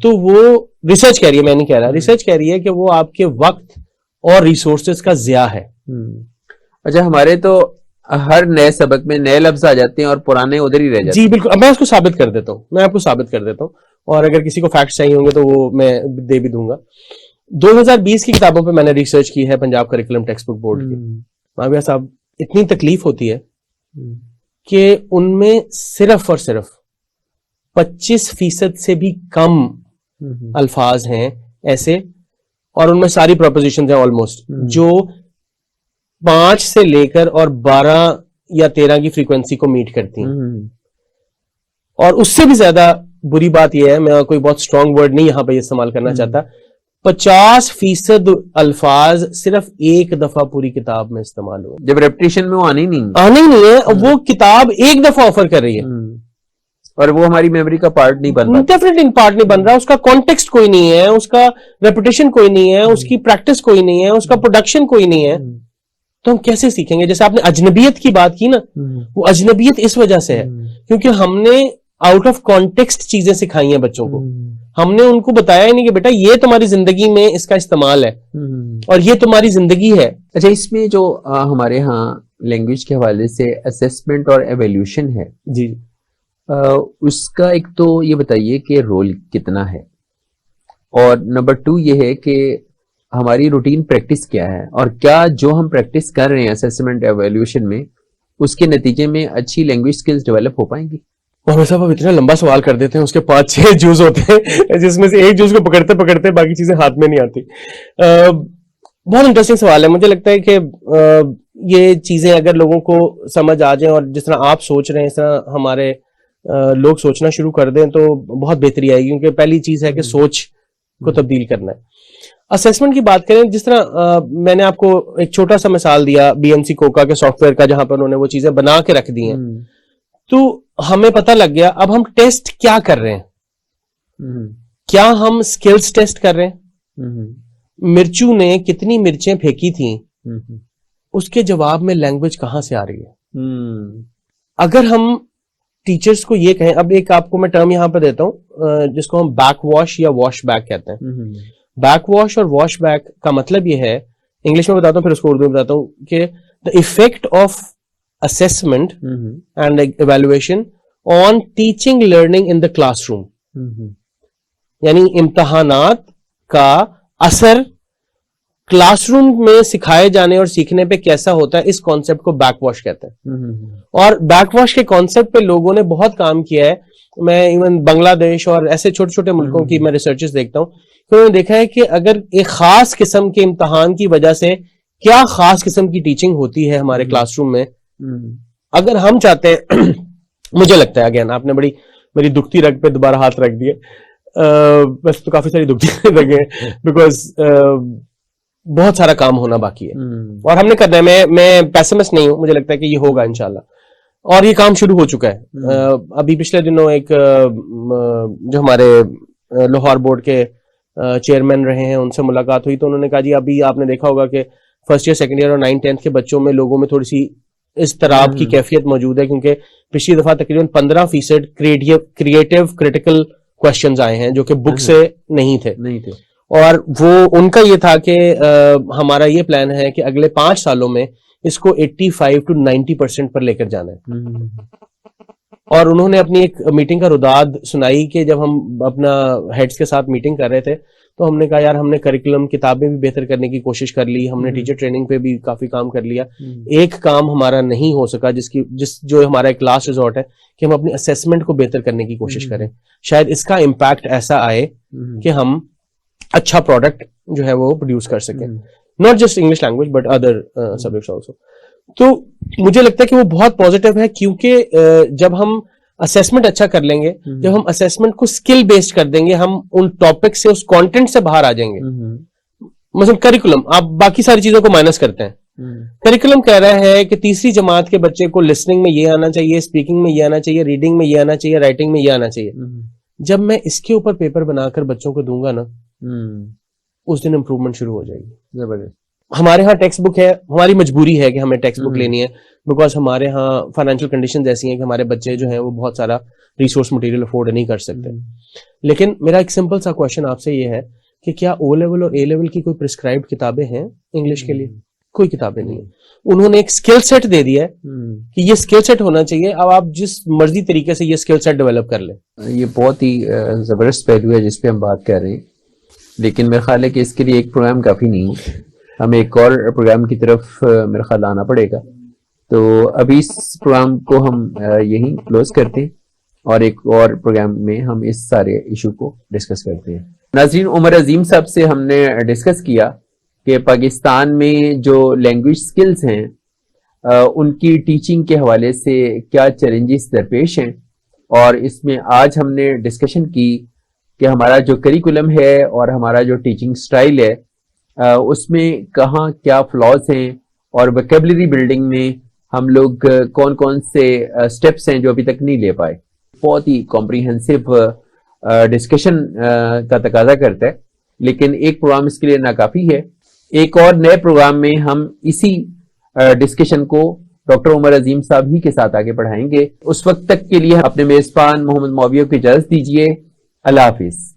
تو وہ ریسرچ کہہ رہی ہے, میں نہیں کہہ رہا, ریسرچ کہہ رہی ہے کہ وہ آپ کے وقت اور ریسورسز کا ضیاع ہے. اچھا, ہمارے تو ہر نئے سبق میں نئے لفظ آ جاتے ہیں اور پرانے ادھر ہی رہ جاتے ہیں. جی بالکل, میں اس کو ثابت کر دیتا ہوں, میں آپ کو ثابت کر دیتا ہوں, اور اگر کسی کو فیکٹس چاہیے ہوں گے تو وہ میں دے بھی دوں گا. 2020 کی کتابوں پہ میں نے ریسرچ کی ہے, Punjab curriculum text book board کی. معاویہ صاحب, اتنی تکلیف ہوتی ہے کہ ان میں صرف اور صرف 25% سے بھی کم الفاظ ہیں ایسے, اور ان میں ساری پروپوزیشنز ہیں آلموسٹ, جو 5 سے لے کر اور 12 یا 13 کی فریکوینسی کو میٹ کرتی ہیں. اور اس سے بھی زیادہ بری بات یہ ہے, میں کوئی بہت اسٹرانگ ورڈ نہیں یہاں پہ استعمال کرنا چاہتا, 50% الفاظ صرف ایک دفعہ پوری کتاب میں استعمال ہوئے. جب ریپٹیشن میں وہ آنے ہی نہیں ہے, وہ کتاب ایک دفعہ آفر کر رہی ہے اور وہ ہماری میموری کا پارٹ نہیں بن رہا. ڈیفینیٹلی پارٹ نہیں بن رہا, اس کا کانٹیکسٹ کوئی نہیں ہے, اس کا ریپیٹیشن کوئی نہیں ہے, اس کی پریکٹس کوئی نہیں ہے, اس کا پروڈکشن کوئی نہیں ہے. تو ہم کیسے سیکھیں گے؟ جیسے آپ نے اجنبیت کی بات کی نا, وہ اجنبیت اس وجہ سے ہے کیونکہ ہم نے آؤٹ آف کانٹیکسٹ چیزیں سکھائی ہیں بچوں کو. ہم نے ان کو بتایا ہی نہیں کہ بیٹا یہ تمہاری زندگی میں اس کا استعمال ہے اور یہ تمہاری زندگی ہے. اچھا, اس میں جو ہمارے ہاں لینگویج کے حوالے سے اسیسمنٹ اور ایویلیوشن ہے, جی اس کا ایک تو یہ بتائیے کہ رول کتنا ہے, اور نمبر 2 یہ ہے کہ ہماری روٹین پریکٹس کیا ہے, اور کیا جو ہم پریکٹس کر رہے ہیں اسیسمنٹ ایویلیوشن میں اس کے نتیجے میں اچھی لینگویج سکلز ڈیولپ ہو پائیں گی؟ محمد صاحب, اب اتنا لمبا سوال کر دیتے ہیں, اس کے 5-6 جوز ہوتے ہیں جس میں سے ایک جوز کو پکڑتے پکڑتے باقی چیزیں ہاتھ میں نہیں آتی. بہت انٹرسٹنگ سوال ہے. مجھے لگتا ہے کہ یہ چیزیں اگر لوگوں کو سمجھ آ جائیں اور جس طرح آپ سوچ رہے ہیں اس طرح ہمارے لوگ سوچنا شروع کر دیں تو بہت بہتری آئے گی, کیونکہ پہلی چیز ہے کہ سوچ کو تبدیل کرنا ہے. اسیسمنٹ کی بات کریں, جس طرح میں نے آپ کو ایک چھوٹا سا مثال دیا BNC کوکا کے سافٹ ویئر کا, جہاں پر انہوں نے وہ چیزیں بنا کے رکھ دی ہیں, تو ہمیں پتہ لگ گیا اب ہم ٹیسٹ کیا کر رہے ہیں. کیا ہم سکلز ٹیسٹ کر رہے ہیں؟ مرچو نے کتنی مرچیں پھینکی تھیں, اس کے جواب میں لینگویج کہاں سے آ رہی ہے؟ اگر ہم ٹیچرز کو یہ کہیں, اب ایک آپ کو میں ٹرم یہاں پہ دیتا ہوں جس کو ہم بیک واش یا واش بیک کہتے ہیں. بیک واش اور واش بیک کا مطلب یہ ہے, انگلش میں بتاتا ہوں پھر اس کو اردو میں بتاتا ہوں, کہ the effect of assessment and evaluation on teaching learning in the classroom. یعنی امتحانات کا اثر کلاس روم میں سکھائے جانے اور سیکھنے پہ کیسا ہوتا ہے, اس کانسیپٹ کو بیک واش کہتے ہیں. اور بیک واش کے کانسیپٹ پہ لوگوں نے بہت کام کیا ہے. میں ایون بنگلہ دیش اور ایسے چھوٹے چھوٹے ملکوں کی میں ریسرچز دیکھتا ہوں, تو انہوں نے دیکھا ہے کہ اگر ایک خاص قسم کے امتحان کی وجہ سے کیا خاص قسم کی ٹیچنگ ہوتی ہے ہمارے کلاس روم میں, اگر ہم چاہتے ہیں مجھے لگتا ہے, اگین آپ نے بڑی میری دکھتی رگ پہ دوبارہ ہاتھ رکھ دیے, بس تو کافی ساری دکھ لگے بیکاز بہت سارا کام ہونا باقی ہے اور ہم نے کرنا ہے. میں پیسمسٹ نہیں ہوں, مجھے لگتا ہے کہ یہ ہوگا انشاءاللہ, اور یہ کام شروع ہو چکا ہے. ابھی پچھلے دنوں ایک جو ہمارے لاہور بورڈ کے چیئرمین رہے ہیں ان سے ملاقات ہوئی, تو انہوں نے کہا جی ابھی آپ نے دیکھا ہوگا کہ فرسٹ ایئر سیکنڈ ایئر اور 9th 10th کے بچوں میں لوگوں میں تھوڑی سی اضطراب کی کیفیت موجود ہے, کیونکہ پچھلی دفعہ تقریباً 15% کریٹو کرٹیکل کوشچنز آئے ہیں جو کہ بک سے نہیں تھے. اور وہ ان کا یہ تھا کہ ہمارا یہ پلان ہے کہ اگلے 5 سالوں میں اس کو 85 to 90% پر لے کر جانا ہے. اور انہوں نے اپنی ایک میٹنگ کا رداد سنائی کہ جب ہم اپنا ہیڈز کے ساتھ میٹنگ کر رہے تھے تو ہم نے کہا یار ہم نے کریکولم کتابیں بھی بہتر کرنے کی کوشش کر لی, ہم نے ٹیچر ٹریننگ پہ بھی کافی کام کر لیا, ایک کام ہمارا نہیں ہو سکا جو ہمارا ایک لاسٹ ریزورٹ ہے کہ ہم اپنی اسیسمنٹ کو بہتر کرنے کی کوشش کریں. شاید اس کا امپیکٹ ایسا آئے کہ ہم اچھا پروڈکٹ جو ہے وہ پروڈیوس کر سکیں, not just English language but other subjects also. تو مجھے لگتا ہے کہ وہ بہت پازیٹیو ہے, کیونکہ جب ہم اسیسمنٹ اچھا کر لیں گے, جب ہم اسیسمنٹ کو اسکل بیسڈ کر دیں گے, ہم ان ٹاپک سے اس کانٹینٹ سے باہر آ جائیں گے. مثلا کریکولم آپ باقی ساری چیزوں کو مائنس کرتے ہیں, کریکولم کہہ رہا ہے کہ تیسری جماعت کے بچے کو لسننگ میں یہ آنا چاہیے, اسپیکنگ میں یہ آنا چاہیے, ریڈنگ میں یہ آنا چاہیے, رائٹنگ میں یہ آنا چاہیے. جب میں اس کے اوپر پیپر بنا کر بچوں کو دوں گا نا, اس دن امپروومنٹ شروع ہو جائے گی. زبردست. ہمارے ہاں ٹیکسٹ بک ہے, ہماری مجبوری ہے کہ ہمیں ٹیکسٹ بک لینی ہے, بیکاز ہمارے ہاں فائنینشیل کنڈیشنز ایسی ہیں کہ ہمارے بچے جو ہیں وہ بہت سارا ریسورس مٹیریل افورڈ نہیں کر سکتے. لیکن میرا ایک سمپل سا کوشچن آپ سے یہ ہے کہ کیا او لیول اور اے لیول کی کوئی پرسکرائبڈ کتابیں ہیں انگلش کے لیے؟ کوئی کتابیں نہیں ہیں. انہوں نے ایک اسکل سیٹ دے دیا ہے کہ یہ اسکل سیٹ ہونا چاہیے, اب آپ جس مرضی طریقے سے یہ اسکل سیٹ ڈیولپ کر لیں. یہ بہت ہی زبردست پہلو ہے جس پہ ہم بات کر رہے ہیں, لیکن میرا خیال ہے کہ اس کے لیے ایک پروگرام کافی نہیں ہے, ہمیں ایک اور پروگرام کی طرف میرا خیال آنا پڑے گا. تو ابھی اس پروگرام کو ہم یہیں کلوز کرتے ہیں اور ایک اور پروگرام میں ہم اس سارے ایشو کو ڈسکس کرتے ہیں. ناظرین, عمر عظیم صاحب سے ہم نے ڈسکس کیا کہ پاکستان میں جو لینگویج سکلز ہیں ان کی ٹیچنگ کے حوالے سے کیا چیلنجز درپیش ہیں, اور اس میں آج ہم نے ڈسکشن کی کہ ہمارا جو کریکولم ہے اور ہمارا جو ٹیچنگ سٹائل ہے اس میں کہاں کیا فلاز ہیں, اور ویکیبلری بلڈنگ میں ہم لوگ کون کون سے سٹیپس ہیں جو ابھی تک نہیں لے پائے. بہت ہی کمپریہنسو ڈسکشن کا تقاضا کرتا ہے, لیکن ایک پروگرام اس کے لیے ناکافی ہے. ایک اور نئے پروگرام میں ہم اسی ڈسکشن کو ڈاکٹر عمر عظیم صاحب ہی کے ساتھ آگے بڑھائیں گے. اس وقت تک کے لیے اپنے میزبان محمد معاویہ کو اجازت دیجیے. اللہ حافظ.